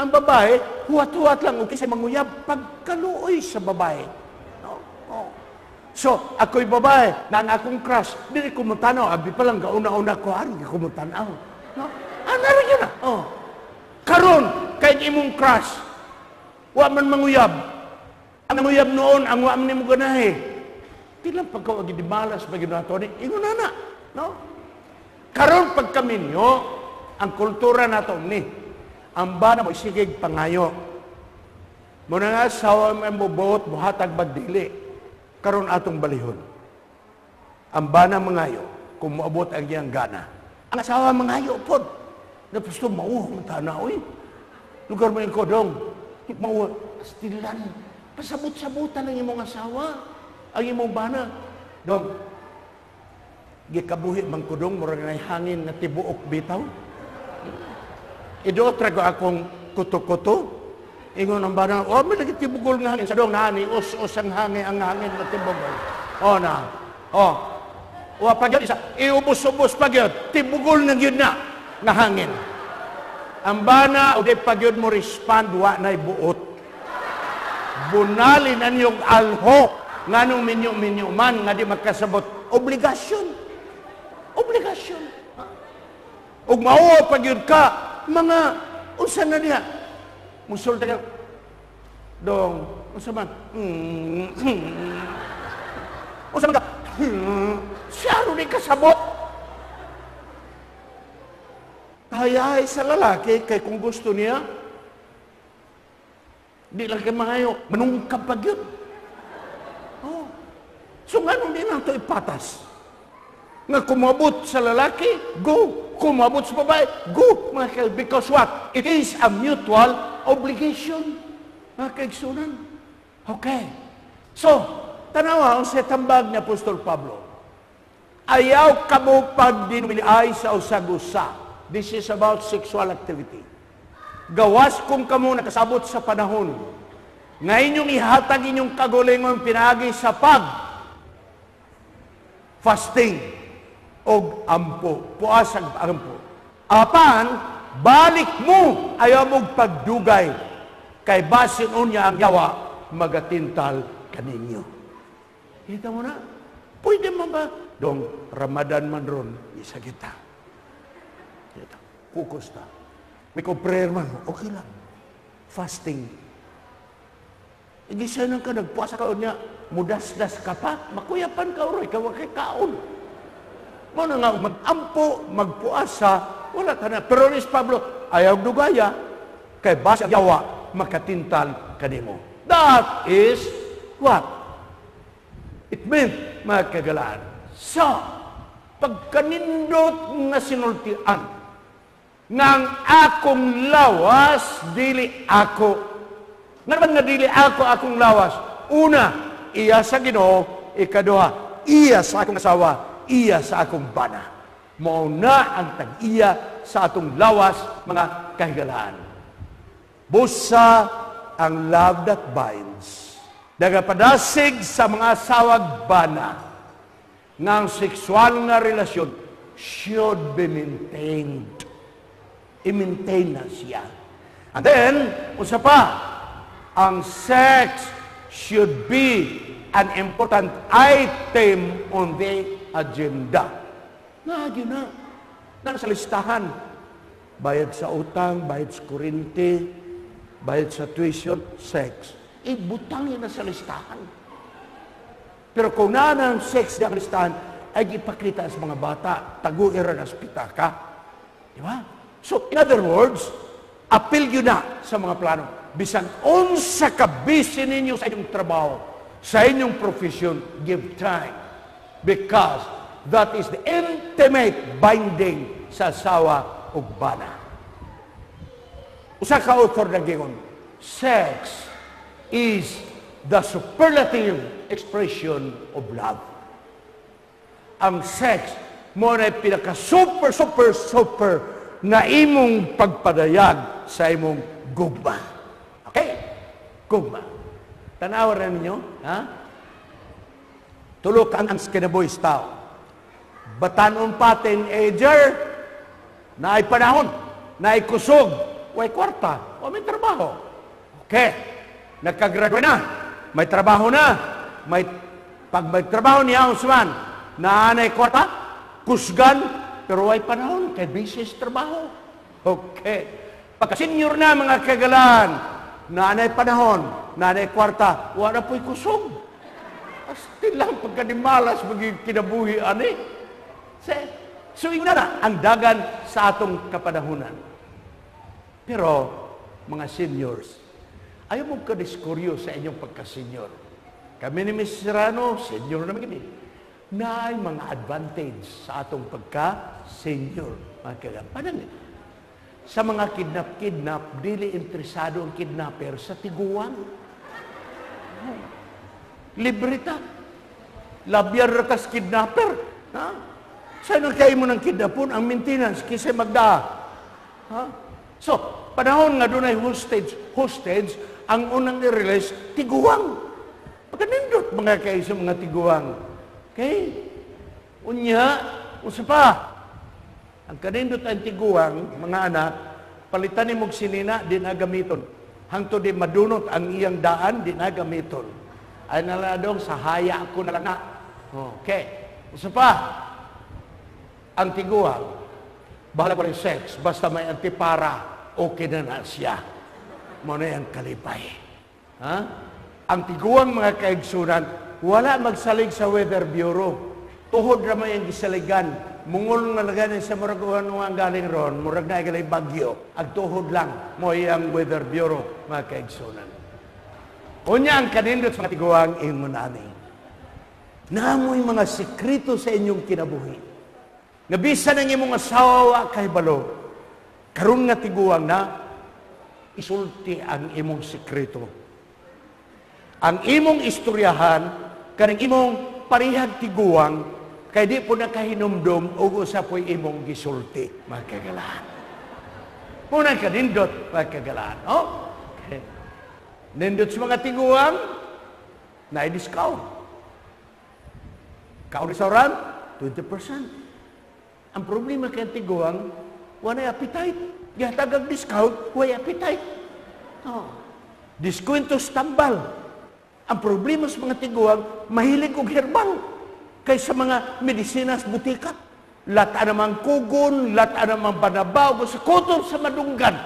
Ang babae, huwat-huwat lang og kinsay manguyab pagkaluoy sa babae. No? Oh. So, ako'y babae, na akong crush, dili ko mo tanaw, abi pa lang gauna-una ko, hindi ko mo tanaw. No? Narin yun na. Oh. Karon, kahit imong crush, wa man manguyab. Ang manguyab noon, ang wa man ni mo ganahe. Tilang pagkawag di malas, bagi na ito, ingon na. No? Karon pagkaminyo, ang kultura nato ni, ang bana mo isigig pangayo. Muna nga, sawa mo buot, buhatag bagdili. Karon atong balihon. Ang bana mangayo, kung maabot ang iyang gana. Ang asawa mangayo po. Napusto, mauhong tanaw eh. Lugar mo yung kodong. Mauhong, astilan. Pasabot-sabutan ang imong asawa. Ang imong bana. Dong, gikabuhi mang kodong, murag na hangin na tibuok bitaw. Ido, trago akong kuto-kuto. Ingon ang bana, may lagi tibugol nga hangin. Sa dong, nani, us-us ang hangin na tibugol. Na. Wa pag yun, iubos-ubos pag yun, tibugol na yun na hangin. Ang bana, o di pag yun mo respond, wa na'y buot. Bunalin ang yung alho, nga nung minyo-minyo man, nga di magkasabot. Obligasyon. Ug mao pag yun ka, mga, unsa na niya? Musulta ka, dong, unsa man? Unsa man ka? Siya rin kasabot. Hayay sa lalaki, kay kung gusto niya, di lang kayo mangayo, manungkap pag yun. Oh. So nga nung di na ito ipatas. Nga kumabot sa lalaki, go. Kumabot sa babae, go. Because what? It is a mutual obligation. Mga kaigsunan. Okay. So, tanawa ang sa tambag ni Apostol Pablo. Ayaw kamo pagdinumiliay sa usag-usa. This is about sexual activity. Gawas kung kamo nakasabot sa panahon. Nga inyong ihatag inyong kagulingon pinagi sa fasting og ampo. Puasag ampo. Apan, balik mo ayaw mong pagdugay. Kay basin unya ang yawa, magatintal kaninyo. Kita mo na? Pwede mo ba? Dong, Ramadan man ron, isa kita. Focus ta. May prayer man, okay lang. Fasting. Hindi siya nang ka, nagpuasa ka niya. Mudasdas ka pa, makuyapan ka uroy, kawa kay kaon. Mo na nga, mag-ampo, magpuasa, wala ka na. Pero ni Pablo, ayaw dugaya, kay basa yawa, makatintal kanimo. That is what? It meant, mga kagalaan. So, pagkanindot nga sinultian, ngang akong lawas, dili ako. Nga dili ako akong lawas. Una, iya sa Ginoo, ikaduha, iya sa akong asawa, iya sa akong bana. Mauna ang tag-iya sa atong lawas, mga kahigalaan. Busa ang love that binds. Nagapadasig sa mga asawag bana ng sexual na relasyon should be maintained. I-maintain na siya. And then, usa pa, ang sex should be an important item on the agenda. Nagyo na. Nasa listahan. Bayad sa utang, bayad sa kurente, bayad sa tuition, sex. Butang yun na sa listahan. Pero kung na ng sex na listahan, ay ipakita sa mga bata, tagu-ira na sa pitaka. Di ba? So, in other words, appeal yun na sa mga plano. Bisan unsa ka busy ninyo sa inyong trabaho, sa inyong profession, give time. Because that is the intimate binding sa asawa ug bana. Usa ka author nagingon, sex is the superlative expression of love. Ang sex mo na pinaka-super na imong pagpadayag sa imong gugma. Okay? Gugma. Tanawa na ninyo, ha? Tulok ang kinabuhis tao. Batanon pa teenager, na ay panahon, na ay kusog, way kwarta, o may trabaho. Okay. Nagkagraduate na, may trabaho na, pag may trabaho niya, Usman, na ay kwarta, kusgan, pero ay panahon, kay business trabaho. Okay. Pagka-senior na mga kagalaan, nanay panahon, nanay kwarta, wala po'y kusog. Asti lang pagkadimalas, maging kinabuhi, ani. So, yun na ang dagan sa atong kapanahunan. Pero, mga seniors, ayaw mong kadiskuryo sa inyong pagka-senior. Kami ni Ms. Serrano, senior naman kami. Na ay mga advantage sa atong pagka-senior. Mga kagampanan. Sa mga kidnap-kidnap, dili interesado ang kidnapper sa tiguan. Libre ta. Labyar rakas kidnapper. Ha? Saan kayo mo ng kidnapon? Ang maintenance, kisay magda. Ha? So, panahon nga doon ay hostage, ang unang nirelease, tiguang. Pagkanindot mga kayo sa mga tiguang. Okay? Unya, usa pa. Ang kanindot ang tiguang, mga anak, palitan ni mong sinina, di na gamiton. Hangto di madunot ang iyang daan, di na gamiton. Ay naladong, sa haya ako na lang na. Okay. Usa pa. Ang tiguang, bahala pa rin sex, basta may antipara, okay na na siya. Muna yung kalipay. Ha? Ang tiguang mga kaigsunan, wala magsalig sa Weather Bureau. Tuhod naman yung gisaligan. Mungol nga naganin sa muraguhan ng galing ron, murag na igalay bagyo. Ang tuhod lang mo yung Weather Bureau, mga kaigsunan. Unya ang kanindot sa tiguang imunani. Naamoy mga sekreto sa inyong kinabuhi. Nabisa ng imong asawa kay balo. Karon nga tiguang na, isulti ang imong sekreto. Ang imong istoryahan, kaning imong parihag tiguang, kay di po nakahinumdum o usa po'y imong gisulti, mga kagalaan. Muna ka nindot, mga kagalaan. Oh? Okay. Nindot sa mga tiguang, na-discount. Ka-restaurant, 20%. Ang problema kay tiguang, wala appetite. Gatagag discount, wala appetite. Oh. Diskwintos tambal. Ang problema sa mga tiguang, mahilig og herbal. Kaysa mga medisinas butika. Lata namang kugon, lata namang banabaw, sa kutol sa madunggan.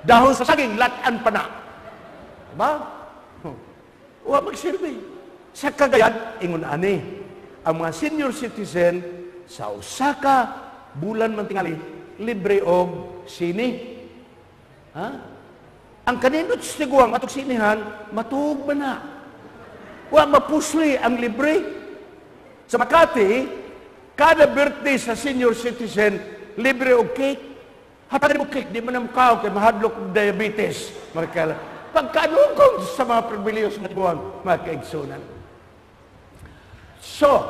Dahon sa saging, lataan pa na. Diba? Huwag magsilbi. Sa kagayan, ingon ani, ang mga senior citizen sa Osaka, bulan man tingali, libre og sini. Ha? Ang kanindot siguang matuk sinihan, matuog ba na? Wa mapusli ang libre. Sa Makati, kada birthday sa senior citizen, libre og cake. Hatagan mo cake, di man ang kao kay mahadlok og diabetes. Pagkanugong sa mga pribilyos na buwang mga kaigsunan. So,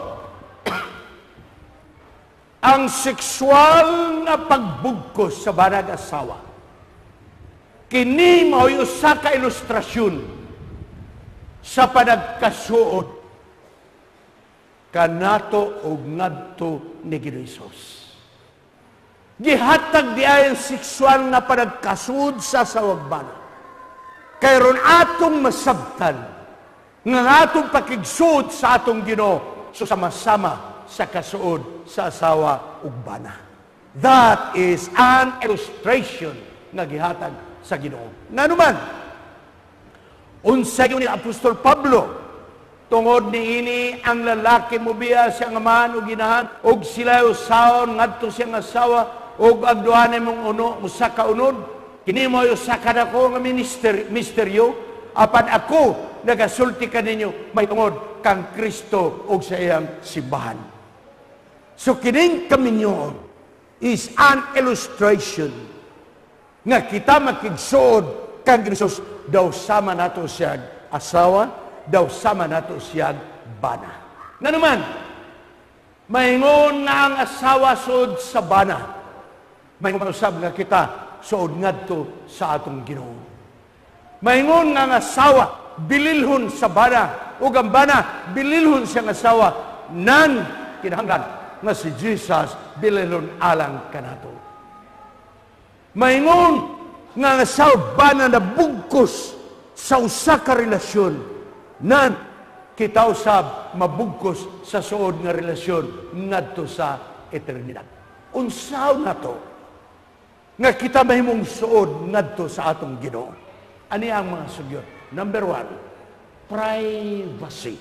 ang sexual na pagbugkos sa banag asawa, kini mao'y usa ka ilustrasyon sa panagkasuod kanato og ngadto ni Ginoong Hesus. Gihatag di ay ang sexual na panagkasuod sa sawagbanan. Kay ron atong masabtan nga atong pakigsud sa atong Ginoo so sama-sama sa kasuod sa asawa ug bana. That is an illustration nga gihatag sa Ginoo. Nganuman, unsa gyud ni Apostol Pablo tungod niini ang lalaki mobiya siya nga man ug ginahan ug sila usahon ngadto siyang asawa ug ang duha mong uno usa ka unod kini mo usa ka dako nga misteryo apan ako nagasulti kaninyo may tungod kang Kristo ug sa iyang simbahan. So kining kaminyo is an illustration nga kita makigsuod kang Hesus daw sama nato siya asawa, daw sama nato siya bana. Nga naman, maingon nga ang asawa suod sa bana. Maingon usab nga kita suod ngadto sa atong Ginoo. Maingon nga ang asawa bililhon sa bana ug ang bana bililhon siyang asawa nan kinahanglan nga si Jesus bililhon alang kanato. Maingon nga ang asawa bana na bugkos sa usa ka relasyon nan kita usab mabugkos sa suod nga relasyon ngadto sa eternidad. Unsaw nato nga kita mahimong suod ngadto sa atong Ginoo? Ani ang mga sugyot? Number 1, privacy.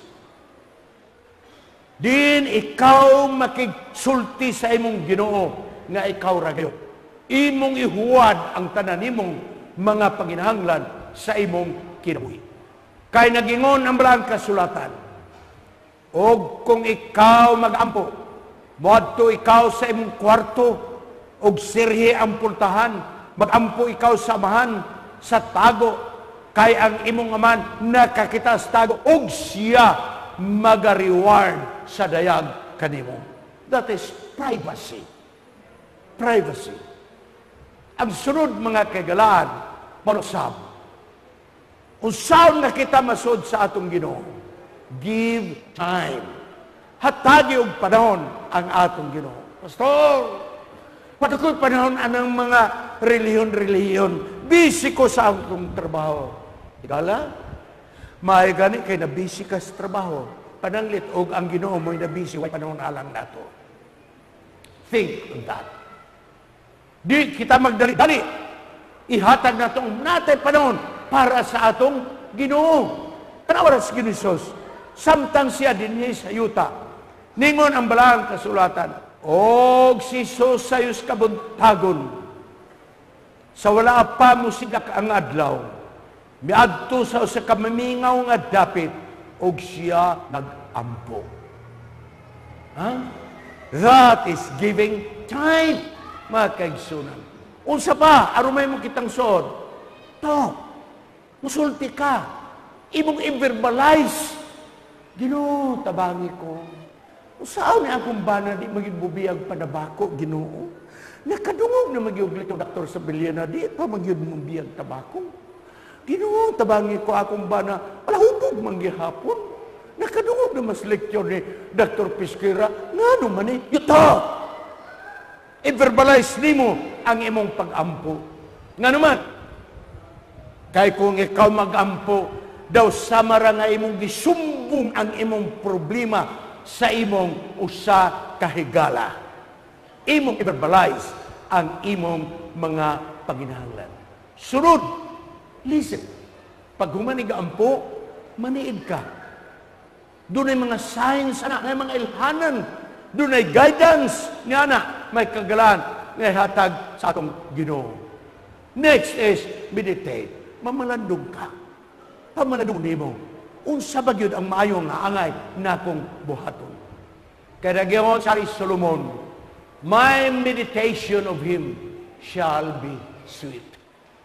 Din ikaw makigsulti sa imong Ginoo nga ikaw ra gayud. Imong ihuwad ang tanan nimong mga panginahanglan sa imong kinabuhi. Kay nagingon ang balang kasulatan, og kung ikaw mag-ampo, moadto ikaw sa imong kwarto, og sirhi ang pultahan, mag-ampo ikaw sa amahan, sa tago, kay ang imong aman nakakita sa tago, og siya mag-reward sa dayag kanimo. That is privacy. Privacy. Ang sunod mga kagalaan, manusab. Usaw na kita masod sa atong Ginoo. Give time. Hatagi og panahon ang atong Ginoo. Pastor, patakoy panahon anang mga reliyon. Busy ko sa akong trabaho. Igala, may gani kay na busy ka sa trabaho. Pananglit og ang Ginoo mo'y na busy, way panahon alang nato. Think on that. Di kita magdali-dali. Ihatag na itong natay panahon para sa atong Ginoo. Kanawara sa Ginoong Hesus. Samtang siya din niya sa yuta. Ningon ang balang kasulatan. Og si Hesus sayos kabuntagon. Sa wala pa mo sigak ang adlaw. Miadto sa kamamingaw nga dapit. Og siya nag-ampo. Huh? That is giving time. Mga kaigsunan. Unsa pa, arumay mo kitang suod. To, musulti ka. Imong i-verbalize. Ginoo, tabangi ko. Saan niya akong bana di magibubiyag panabako, Ginoo? Nakadungog na magyuglit ang doktor sa Bilyana, di pa magyububiyag tabako. Ginoo, tabangi ko akong bana, palahubog manggihapon. Nakadungog na mas lektyon ni Dr. Pisquera, nga naman yuta! I-verbalize nimo ang imong pag-ampo. Nga naman, kay kung ikaw mag-ampo, daw samara nga imong gisumbong ang imong problema sa imong usa kahigala. Imong i-verbalize ang imong mga panginahanglan. Sunod, listen. Pag humanig ampo, maniid ka. Doon ay mga signs, anak, may mga ilhanan. Doon ay guidance, nga anak, may kagalan, may hatag sa atong Ginoo. Next is meditate. Mamalandong ka. Pamalandong nimo. Unsa ba gyud ang maayong nga angay na akong buhaton. Kaya nagyon sa Solomon, my meditation of him shall be sweet.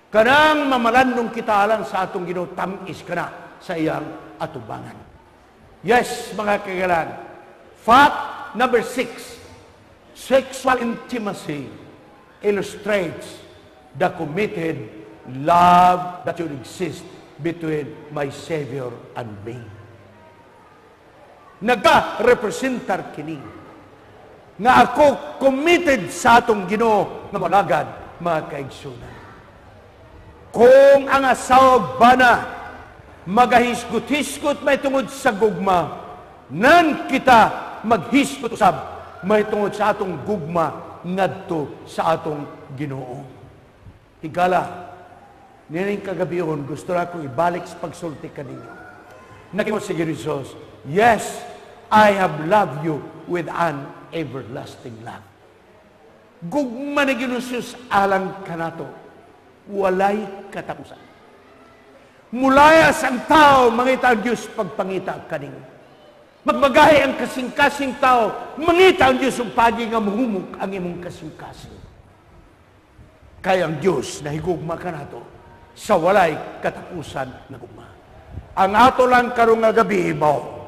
Kanang mamalandong kita alang sa atong Ginoo, tamis ka na sa iyang atubangan. Yes, mga kagalan. Fact number 6, sexual intimacy illustrates the committed love that should exist between my Savior and me. Nagka-representar kini nga ako committed sa atong Ginoo nga malagad, mga kaigsunan. Kung ang asawa ba na magahisgot-hisgot may tungod sa gugma, nan kita maghisgot usab may tungod sa atong gugma ngadto sa atong Ginoo. Higala, nining kagabion, gusto na akong ibalik sa pagsulti kaninyo. Naging si Jesus, yes, I have loved you with an everlasting love. Gugma ni Ginoo alang kanato, walay katapusan. Mulayas ang tao, mangita ang Diyos pagpangita kaninyo. Magbagahe ang kasing-kasing tao, mangita ang Diyos ang pagi nga muhumok ang imong kasing-kasing. Kaya ang Diyos na higugma ka nato sa walay katapusan na gugma. Ang ato lang karong nga gabi, ibaw,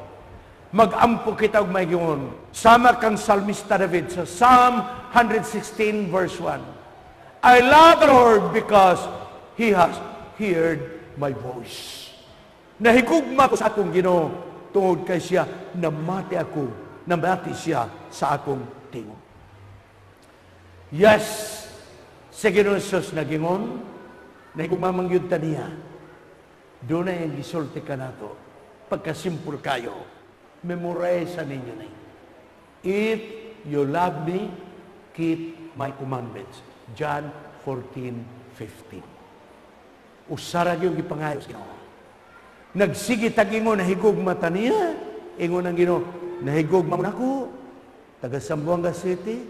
mag-ampo kita og mayingon. Sama kang Salmista David sa Psalm 116 verse 1. I love the Lord because He has heard my voice. Nahigugma ko sa akong Ginoo tungod kay siya namati siya sa akong tingog. Yes, sa Ginoo Jesus nagingon, nahigugma mangyud ta niya. Doon na yung gisulti ka nato. Pagkasimpul kayo, memorize sa ninyo na. If you love me, keep my commandments. John 14:15. Usara yung ipangayos Ginoo. Nagsigi tagingon nahigugma ta niya. Ingon ang Ginoo, nahigugma mo nako. Taga Zamboanga City,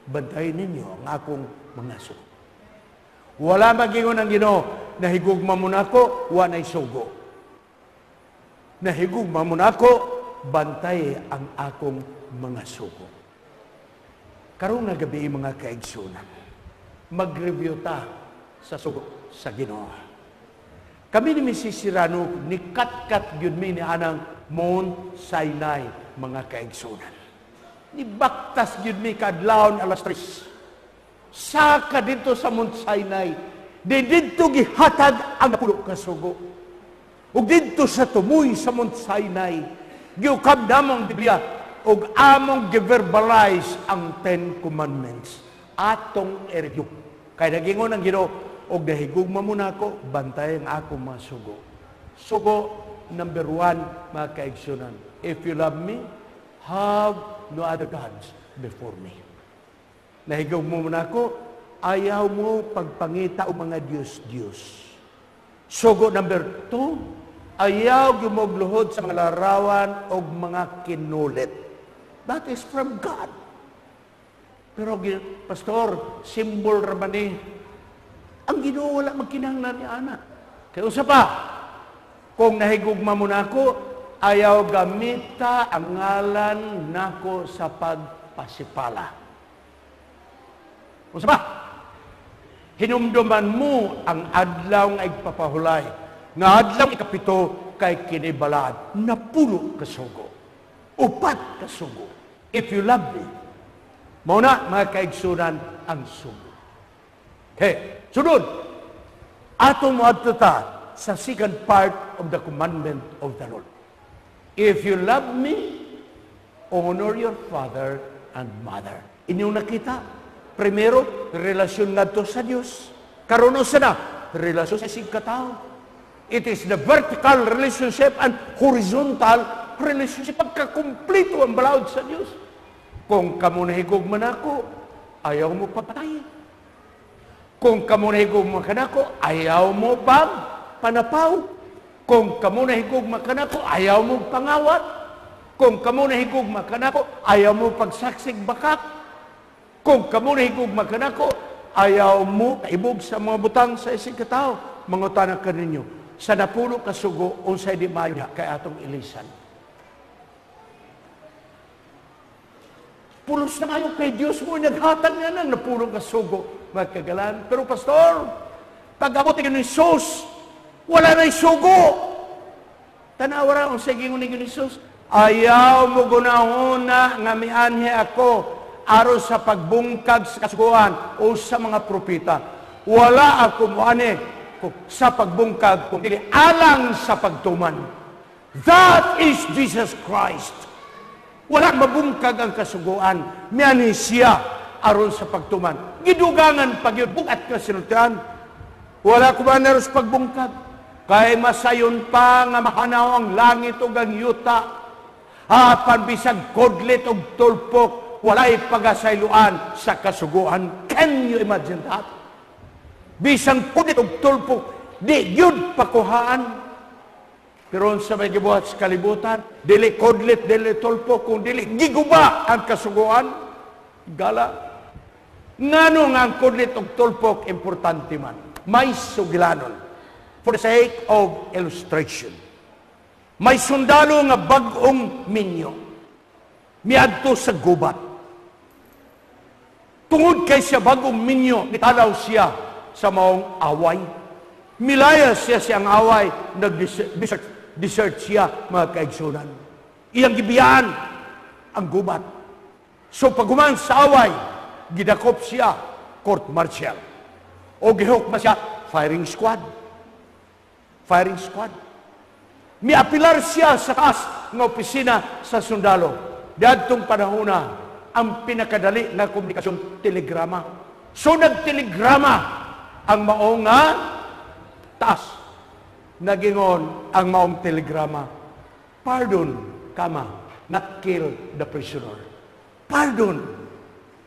bantayin ninyo ang akong mga sugo. Wala magingon ang Ginoo, nahigugma mo nako, wa nay sugo. Nahigugma mo nako, bantay ang akong mga sugo. Karong nga gabi mga kaigsunan, mag-review ta sa sugo sa Ginoo. Kami ni Mrs. Sirano, ni kat-kat yun mi ni anang Mount Sinai, mga kaigsunan. Ni baktas yun mi kadlawon alas 3. Saka dito sa Mount Sinai, dito gihatag ang pulo ka sugo. Ug dito sa tumoy sa Mount Sinai, giukab namong Biblia, ug among gi-verbalize ang 10 Commandments. Atong i-review. Kaya nagingon ang Ginoo, og nahigugma mo na ako, bantay ang ako mga sugo. Sugo, number 1, mga kaigsunan. If you love me, have no other gods before me. Nahigugma mo na ako, ayaw mo pagpangita o mga Diyos-Diyos. Sugo, number 2, ayaw gumogluhod sa mga larawan o mga kinulit. That is from God. Pero, Pastor, symbol raman eh. Ang Ginoo wala magkinahanglan ni ana. Kaya usa pa, kung nahigugma mo nako, ayaw gamita ang ngalan nako sa pagpasipala. Usa pa, hinumduman mo ang adlaw nga igpapahulay. Nga adlaw ikapito kay kinibalad, napulo ka sugo. 4 ka sugo. If you love me, mauna mga kaigsunan ang sugo. Okay. Sunod, ato mo adto ta sa second part of the commandment of the Lord. If you love me, honor your father and mother. Inyong nakita, primero, relasyon ngadto sa Dios. Karon sa na, relasyon sa sigkatao. It is the vertical relationship and horizontal relationship. Pagkakumplito ang balaod sa Dios. Kung kamo nahigugman ako, ayaw mo papatayin. Kung kamo nahigugman ka nako, ayaw mo bang panapaw. Kung kamo na higugma ka nako, ayaw mo pangawat. Kung kamo na higugma ka nako, ayaw mo pagsaksig bakak. Kung kamo na higugma ka nako, ayaw mo kaibog sa mga butang sa isig katao. Mangutana ka ninyo, sa napulo kasugo, unsay di mayo kay atong ilisan. Pulos na kayo kay Diyos mo, naghatag nga ng napulo kasugo, magkagalan. Pero pastor, pag ako tingin ng Isus, wala na isugo. Tanawara, unsay gingon ni Isus, ayaw mo gunahuna nga mianhi ako aron sa pagbungkag sa kasuguan o sa mga propeta. Wala ako muani sa pagbungkag kung dili alang sa pagtuman. That is Jesus Christ. Wala mabungkag ang kasuguan. Mianhi siya aron sa pagtuman. Gidugangan pag yun, bukat ka sinultian. Wala ko man sa pagbungkag. Kay masayon pa nga mahanaw ang langit o ang yuta. Apan bisag kodlit o tulpok, walay pagasayloan sa kasuguan. Can you imagine that? Bisang kodlit o tulpok, di yun pakuhaan. Pero sa may gibuhat sa kalibutan, dili kodlit, dili tulpok, kung dili giguba ang kasuguan, gala. Ngano nga ang kodlit o tulpok, importante man. May sugilanon. For the sake of illustration. May sundalo nga bag-ong minyo. Miadto sa gubat. Tungod kay siya bag-ong minyo, nitalaw siya sa maong away. Milaya siya siyang away, nag-desert siya, mga kaigsunan. Iyang gibiyaan ang gubat. So paguman sa away, gidakop siya, court martial. O gihukma siya, firing squad. Firing squad. Miapilar siya sa taas ng opisina sa sundalo. Diadtong panahon na ang pinakadali na komunikasyon, telegrama. So nagtelegrama ang maong nga taas. Nagingon ang maong telegrama, pardon, kama, not kill the prisoner. Pardon,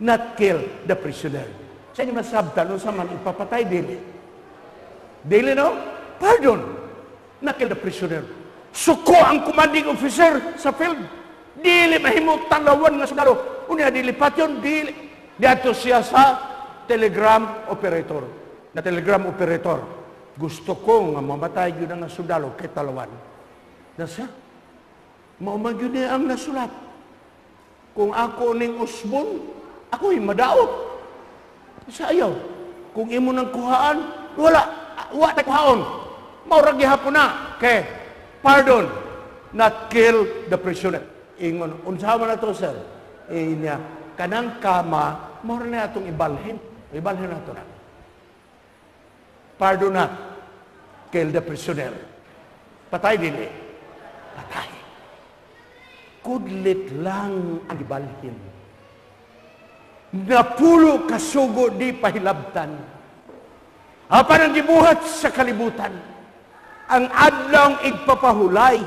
not kill the prisoner. Sa inyo masabtan, sa man ipapatay, dili. Dili, no? Pardon, nakil the prisoner. Suko ang commanding officer sa field. Dili mahimot tanawan nga sundalo. Unya dilipat yun, dili. Diato siya sa telegram operator. Na telegram operator. Gusto ko nga mamatay yun ang sundalo kay talawan. Nasa? Maumag yun niya ang nasulat. Kung ako ning usbon, ako'y madaot. Sa ayaw. Kung imo nang kuhaan, wala tayo kuhaon. Maurag gihapon na. Okay. Pardon. Not kill the prisoner. Ingon. Unsaman na to, sir? Niya. Kanang kama, maurag na itong ibalhin. Ibalhin na ito na. Pardon not. Kill the prisoner. Patay din eh. Patay. Kudlit lang ang ibalhin. Napulo kasugo di pahilabtan. Apan ang gibuhat sa kalibutan. Ang adlaw igpapahulay.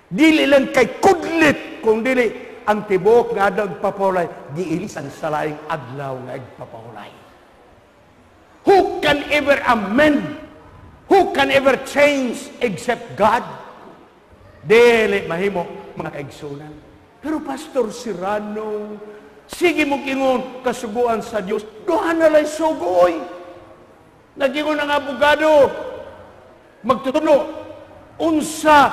Dili lang kay kudlit, kung dili ang tibok nga adlaw igpapahulay, giilisan sa laing adlaw nga igpapahulay. Who can ever amend? Who can ever change except God? Dili mahimo mga kaigsunan. Pero Pastor Serrano, sige mo kingon kasuguan sa Dios. Duha na lay sugoy. Nagingon ang abogado, magtutuno, unsa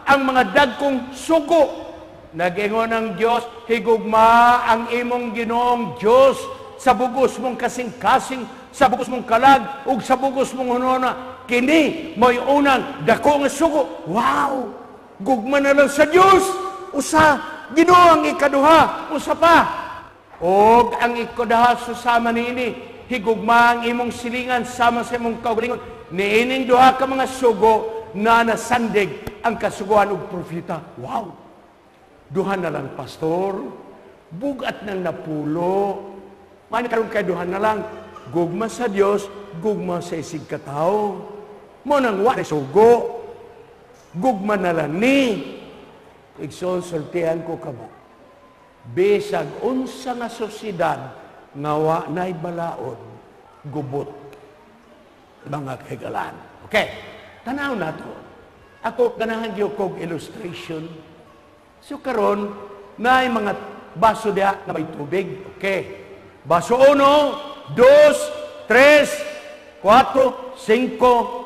ang mga dagkong sugo. Nagingon ang Diyos, higugma ang imong Ginoong Diyos sa bugos mong kasing-kasing, sa bugos mong kalag, ug sa bugos mong hunona. Kini mo'y unang dako nga sugo. Wow! Gugma na lang sa Diyos. Usa, Ginoo ang ikaduha. Usa pa. Og ang ikaduha susama niini, higugma ang imong silingan sama sa imong kaugalingon. Niining duha ka mga sugo na nasandig ang kasuguan og propeta. Wow! Duha na lang, pastor. Bugat nang napulo. Mani karon kay duha na lang. Gugma sa Dios, gugma sa isig katao. Mo nang wa sugo. Gugma na lang ni. Igsultihan ko kamo. Bisag unsa nga sosyedad nga wa nay balaod, gubot mga kagalan. Okay, tanaw na to. Ako ganahan gyud kog illustration. So karon naay mga baso diha na may tubig. Okay. Baso 1, 2, 3, 4, 5,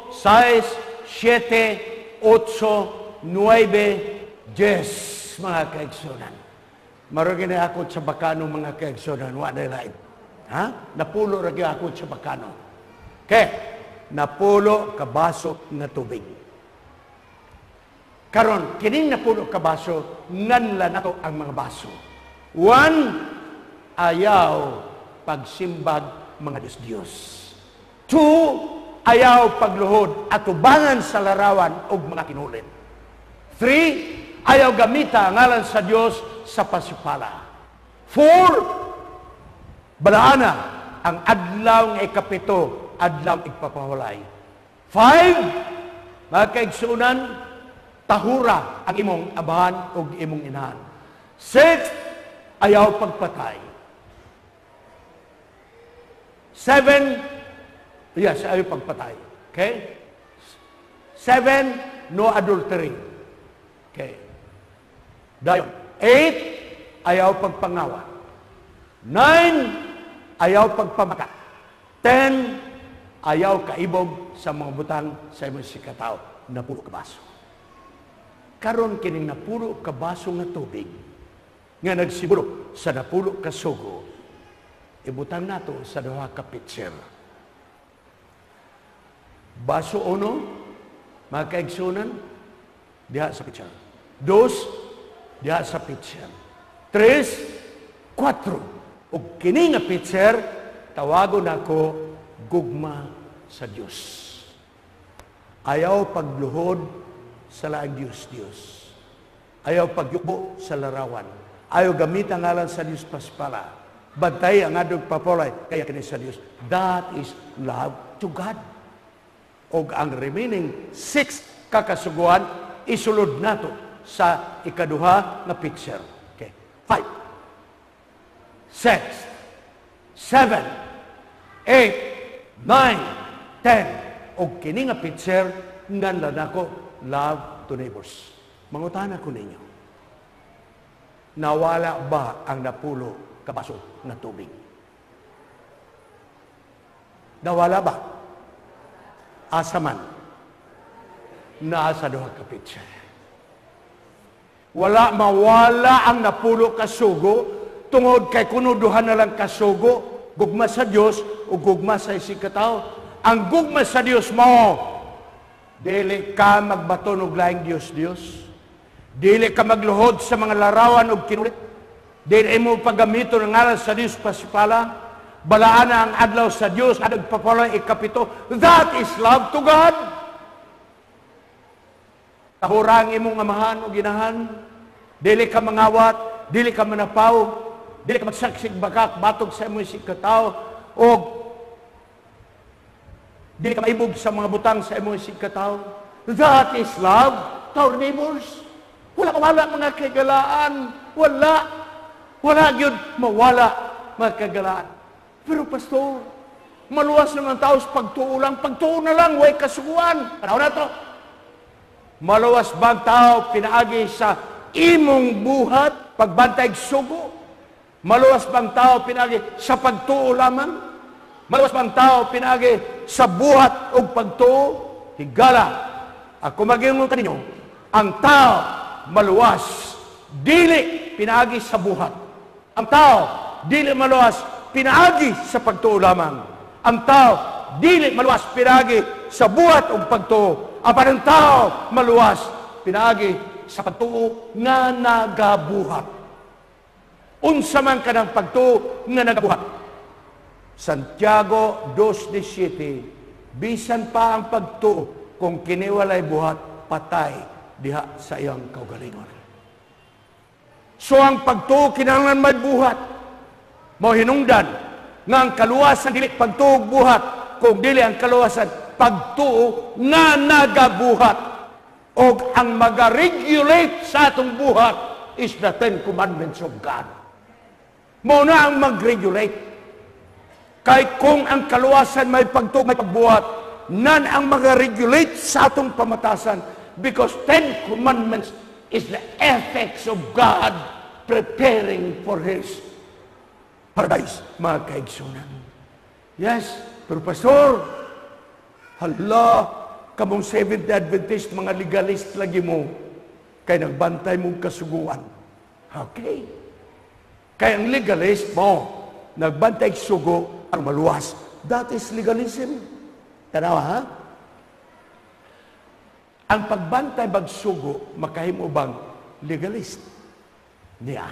6, 7, 8, 9, 10 mga kaigsunan. Marugin na ako sa bakano mga kaigsunan, wa na lain. Ha? Napulo ra gyud ako sa bakano. Okay. Napulo ka baso nga tubig. Karon kining napulo ka baso nganlan nato ang mga baso. 1, ayaw pagsimbag mga Diyos. 2, ayaw pagluhod at ubangan sa larawan og mga kinulit. 3, ayaw gamita ngalan sa Dios sa pasipala. 4, balaana ang adlaw nga ikapito, adlaw igpapahulay. 5, mga kaigsunan, tahura ang imong abahan o imong inahan. 6, ayaw pagpatay. 7, yes, ayaw pagpatay. Okay? 7, no adultery. Okay. Dayon. 8, ayaw pagpangawa. 9, ayaw pagpamaka. 10, ayaw kaibog sa mga butang sa imong sikataw na puro kabaso. Karon kining napulo ka baso nga tubig nga nagsiguro sa napulo ka sugo, ibutang nato sa duha ka pitcher. Baso 1, mga kaigsunan, diha sa pitcher. 2, diha sa pitcher. 3, 4. Ug kini nga pitcher, tawagon nako gugma sa Dios. Ayaw pagluhod sa laang Diyos. Ayaw pagyuko sa larawan. Ayaw gamit ang ngalan sa Diyos paspala. Bantay ang adong papolay kaya kini sa Diyos. That is love to God. O ang remaining 6 kakasuguan, isulod nato sa ikaduha na picture. Okay. 5, 6, 7, 8, 9, 10. O kini nga picture, nganlan nako love to neighbors. Mangutana ko ninyo, nawala ba ang napulo kabaso na tubig? Nawala ba? Asa man? Naasa duha ka pitcher. Wala mawala ang napulo kasugo tungod kay kuno duha na lang kasugo, gugma sa Dios o gugma sa isikataw. Ang gugma sa Dios mo, dili ka magbaton og laing Dios. Dili ka magluhod sa mga larawan og kinulit. Dili mo paggamiton ang ngalan sa Dios pasipala. Balaan ang adlaw sa Dios at nagpapalay ikapito. That is love to God. Tahurang imong amahan o ginahan. Dili ka mangawat, dili ka manapaw, dili ka magsaksig bakak, batog sa imong sikataw, o dili ka maibog sa mga butang sa imong sikataw. That is love to our neighbors. Wala mga kagalaan. Wala yun mawala mga kagalaan. Pero pastor, maluwas naman tao sa pagtuo lang. Pagtuo na lang, way kasuguan. Ano na to? Maluwas bang tao pinaagi sa imong buhat, pagbantay sugo? Maluwas bang tao pinaagi sa pagtuo lamang? Maluwas bang tao pinaagi sa buhat o pagtuo? Higala, ako mag-ingon kaninyo, ang tao maluwas, dili pinaagi sa buhat. Ang tao, dili maluwas, pinaagi sa pagtuo lamang. Ang tao, dili maluwas, pinaagi sa buhat o pagtuo. Apan ang tao, maluwas, pinaagi sa pagtuo nga nagabuhat. Unsa man ka ng pagtuo nga nagabuhat. Santiago 2:17, bisan pa ang pagtuo, kung kiniwalay buhat, patay diha sa iyang kaugalingon. So ang pagtuo kinahanglan may buhat. Mao hinungdan nga ang kaluwasan dili pagtuo buhat, kung dili ang kaluwasan pagtuo nga nagabuhat. O ang mag-regulate sa atong buhat is the 10 Commandments of God. Mao na ang mag-regulate. Kay kung ang kaluwasan may pagtuo, may pagbuhat, nan ang mag-regulate sa atong pamatasan, Because 10 Commandments is the effects of God preparing for His paradise, mga kaigsunan. Yes, pero Pastor, hala, kamong Seventh-day Adventist, mga legalist lagi mo, kay nagbantay mong kasuguan. Okay. Kaya ang legalist mo, nagbantay sugo, ang maluwas. That is legalism. Tanawa, ha? Ang pagbantay bagsugo, makahimo bang legalist? Niya.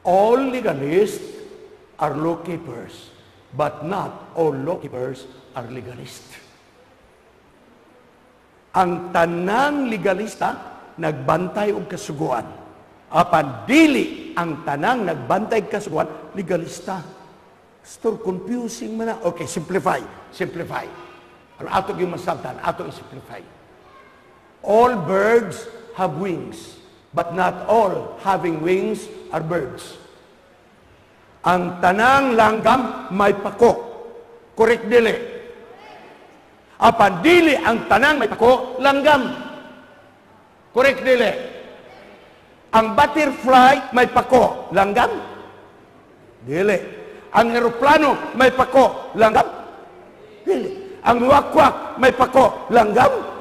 All legalists are law-keepers, but not all law-keepers are legalists. Ang tanang legalista, nagbantay og kasuguan. Apan dili ang tanang nagbantay og kasuguan, legalista. Pastor, confusing man na. Okay, simplify. Ang ato yung masabtan, ato i-simplify. All birds have wings, but not all having wings are birds. Ang tanang langgam may pako. Correct dili. Apan dili ang tanang may pako, langgam. Correct dili. Ang butterfly may pako, langgam. Dili. Ang eroplano may pako, langgam. Dili. Ang wakwak may pako, langgam.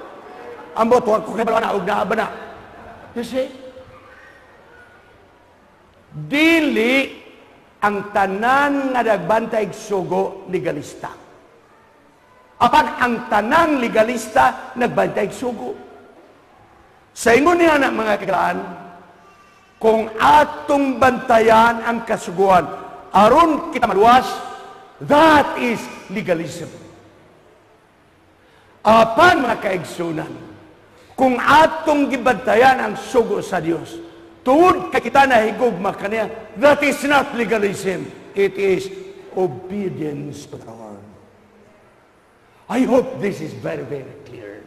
Ang botwag ko kay bala og naaba na. You see? Dili ang tanan nga nagbantay sugo legalista. Apan ang tanang legalista nagbantay sugo. Sa ingon niya na mga kaibigan, kung atong bantayan ang kasuguan aron kita maluwas, that is legalism. Apan mga kaigsunan, kung atong gibantayan ang sugo sa Dios, tuod kay kita nahigugma kaniya, that is not legalism. It is obedience to the Lord. I hope this is very, very clear.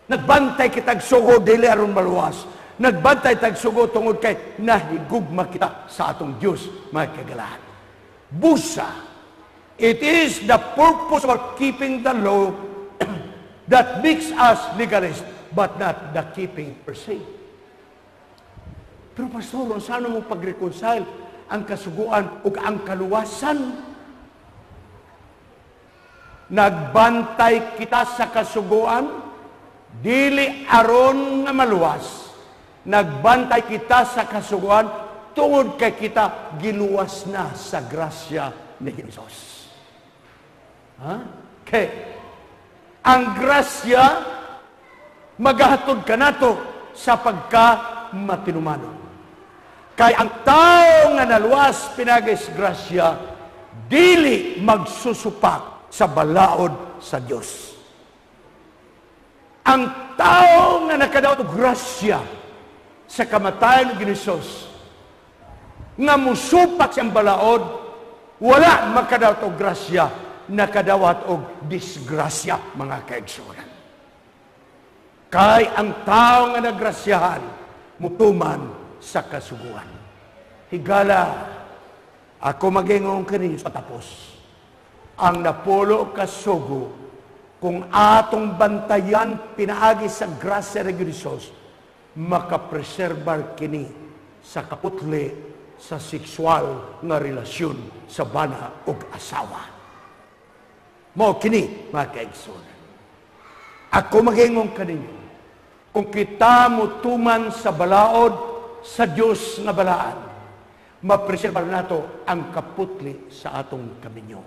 Nagbantay kitag sugo dili aron maluwas. Nagbantay tag sugo tungod kay nahigugma kita sa atong Dios, mga kagalahan. Busa. It is the purpose of keeping the law that makes us legalist, but not the keeping per se. Pero Pastor, saan mo pag-reconcile ang kasuguan o ang kaluwasan? Nagbantay kita sa kasuguan, dili aron nga maluwas. Nagbantay kita sa kasuguan, tungod kay kita giluwas na sa grasya ni Jesus. Ha? Okay. Ang grasya, maghatod ka nato sa pagka-matinumano. Kay ang tao nga naluwas pinagis grasya, dili magsusupak sa balaod sa Dios. Ang tao nga nakadaot og grasya sa kamatayon ni Jesus, nga musupak siyang balaod, wala makadaot og grasya, nakadawat og disgrasya, mga kaigsunan. Kay ang tao nga nagrasyahan, mutuman sa kasuguan. Higala, ako magingong kaninyo sa tapos. Ang napulo kasugo, kung atong bantayan pinaagi sa grasya ni Jesus, makapreserbar kini sa kaputli sa sexual nga relasyon sa bana ug asawa. Mao kini, mga kaigsunan. Ako magingong kaninyo, kung kita mutuman sa balaod sa Dios nga balaan, mapreserbar nato ang kaputli sa atong kaminyo.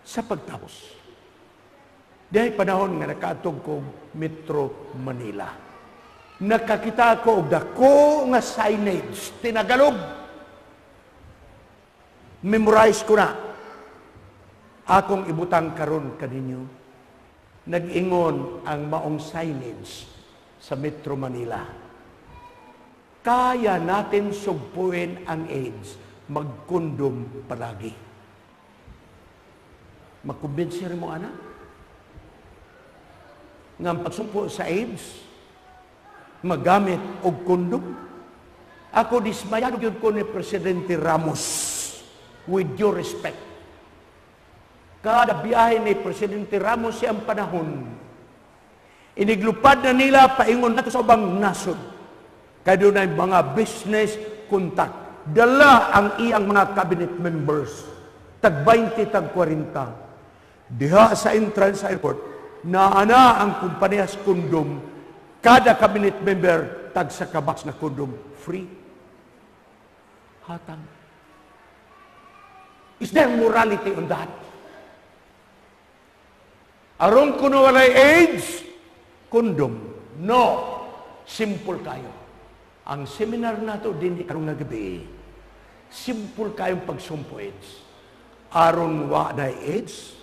Sa pagtapos, dahil panahon nga nakaatog ko Metro Manila, nakakita ko og dako nga signage, tinagalog. Memorize ko na. Akong ibutang karon kaninyo, nag-ingon ang maong signage sa Metro Manila. Kaya natin sugpuin ang AIDS, magkondom palagi. Makumbensir mo, anak? Nga pagsumpo sa AIDS, magamit og kondom. Ako dismayado yun ko ni Presidente Ramos, with due respect. Kada biyahe ni Presidente Ramos siyang panahon, Iniglupad na nila paingon nato sa ubang nasod. Kaya doon ay mga business contact. Dala ang iyang mga cabinet members. Tag 20, tag 40. Diha sa entrance sa airport, naana ang kumpanyas kondom. Kada cabinet member, tag sa kabaks na kondom. Free. Hatang. Is there morality on that? Aron kuno walay AIDS, kondom. No. Simple kayo. Ang seminar nato din karong nga gabi, simple kayong pagsumpo AIDS. Aron wa na AIDS,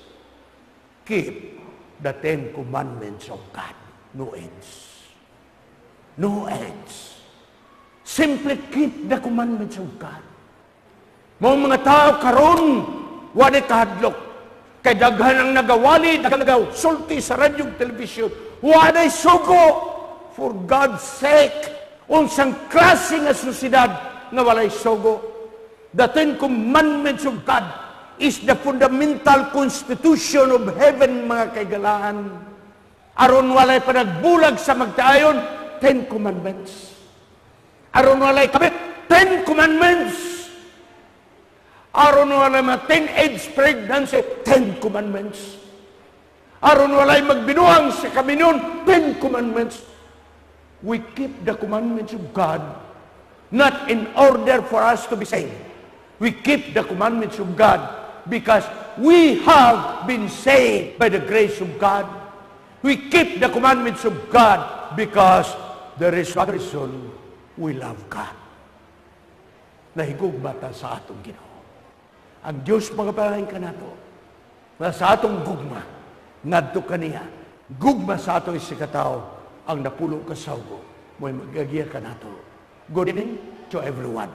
keep the 10 commandments of God. No AIDS. No AIDS. Simply keep the commandments of God. Mga tao karon wa na kahadlok. Kay daghan ang nagawali, daghan nagasulti sa radyong telebisyon. Wa na sugo. For God's sake, unsang klase nga susidad nga walay sugo. The 10 commandments of God is the fundamental constitution of heaven, mga kaigalaan. Aron walay panagbulag sa magtaayon, 10 commandments. Aron walay kabit, 10 commandments. Aron walay mga teenage pregnancy, 10 commandments. Aron walay magbinuang sa kaminyon, 10 commandments. We keep the commandments of God not in order for us to be saved. We keep the commandments of God because we have been saved by the grace of God. We keep the commandments of God because there is one reason we love God. Nahigugma ta sa atong Ginoo. Ang Diyos mga palain ka nato, na sa atong gugma, ngadto kaniya, gugma sa atong isikataw, ang napulo ka saugo, mo'y magagiya ka nato. Good evening to everyone.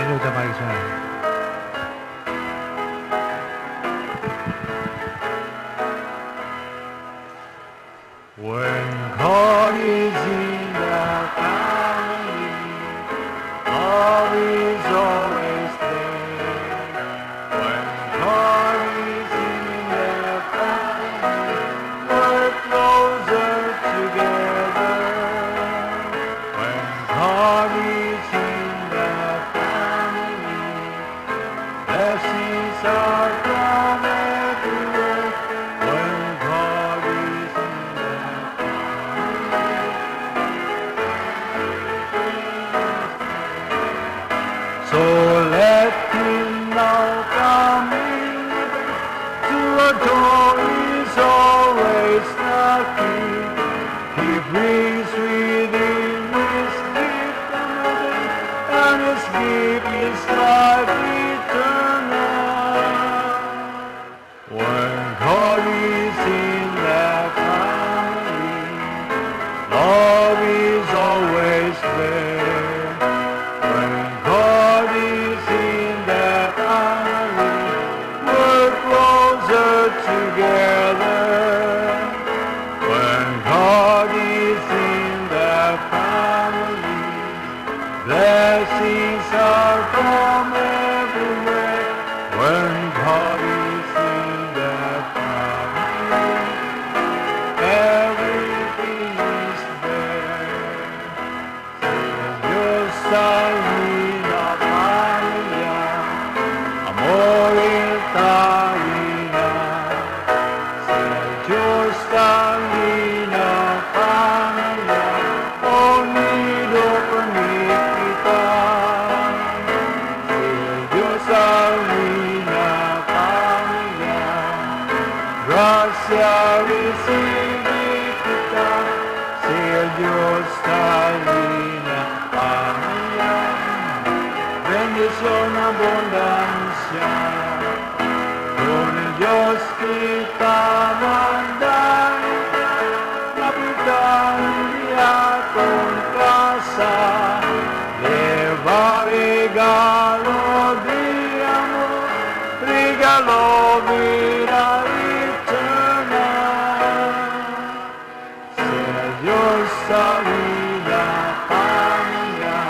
Ayun sa Marisa. When God is in the family, God is always there. When God is in the family, we're closer together. When God is in the family, blessings are from everywhere. When God is in the so let him now come in, to adore is always the King. He brings within his gift another, and his gift is life eternal. When God is in the family, love is always there. When God is in the family, we're closer together. When God is in the family, blessings are from everywhere. When God is in the family, everything is there. Dios salina Maria, amor taina. Dios salina Maria, unido conecta. Dios salina Maria, Gracia recibí kita, si el Dios salina pamayan, bendición abundancia, con el Dios kita mandan, napitan dia con casa, lleva regalo de amor, regalo vida eterna. Sea Dios salida panga,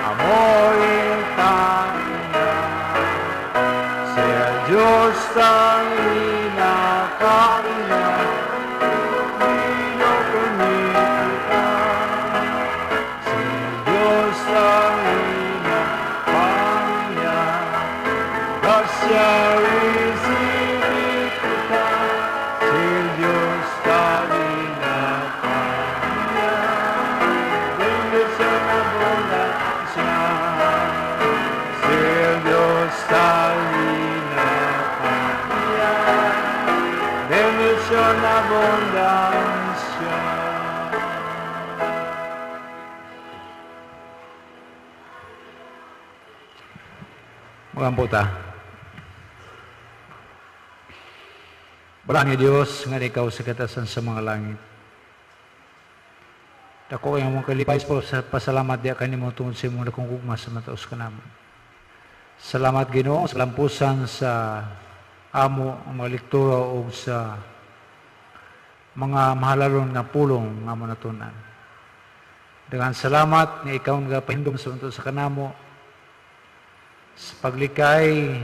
amor eterna. Sea Dios salida panga, vino conmigo. Sea Dios salida panga, gracia recibí kita, si Dios salida panga, bendición abundancia. Si Dios salida panga, bendición abundancia. Mga puta. Balang Diyos nga ikaw sa katasan sa mga langit. Dako ang mong kalipay po sa pasalamat diya kanimo tungod sa imong dakong gugma sa mataos ka naman. Salamat Ginoo sa lampusan sa amo ang mga lektura o sa mga mahalalon na pulong nga mo natunan. Dengan salamat nga ikaw nga pahindom sa mataos sa kanamo sa paglikay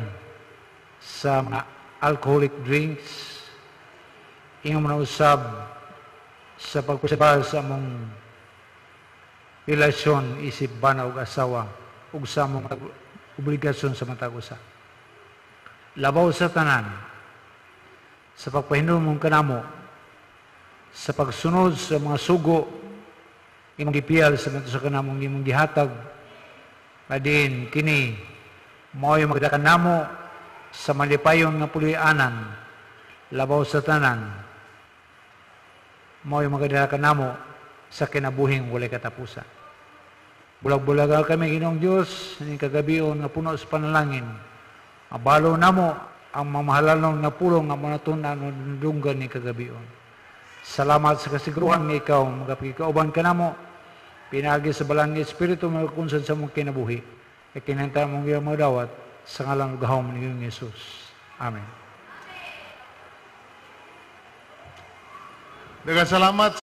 sa mga alcoholic drinks, ingon mo na usab sa pagpasipal sa among relasyon, isip, bana ug asawa, ug sa among obligasyon sa matag usa. Labaw sa tanan, sa pagpahinom mong kanamo, sa pagsunod sa mga sugo, imong gipiyal sa mga sa kanamong imong gihatag, kadin kini, mao'y magdakan namo sa malipayon nga pulianan, labaw sa tanan, mao'y magdakan namo sa kinabuhing walay katapusan. Bulag-bulaga kami, Ginoong Diyos, ng kagabion nga puno sa panalangin. Abalo namo ang mamahalalong na pulong nga manatunan ng dunggan ni kagabion. Salamat sa kasiguruhan nga ikaw, magapagikauban ka namo, pinagi sa balang ni Espiritu magkunsan sa mong kinabuhi. Ikinanta mong iyong mga dawat sa ngalang gahom ni iyong Jesus. Amen. Daghang salamat.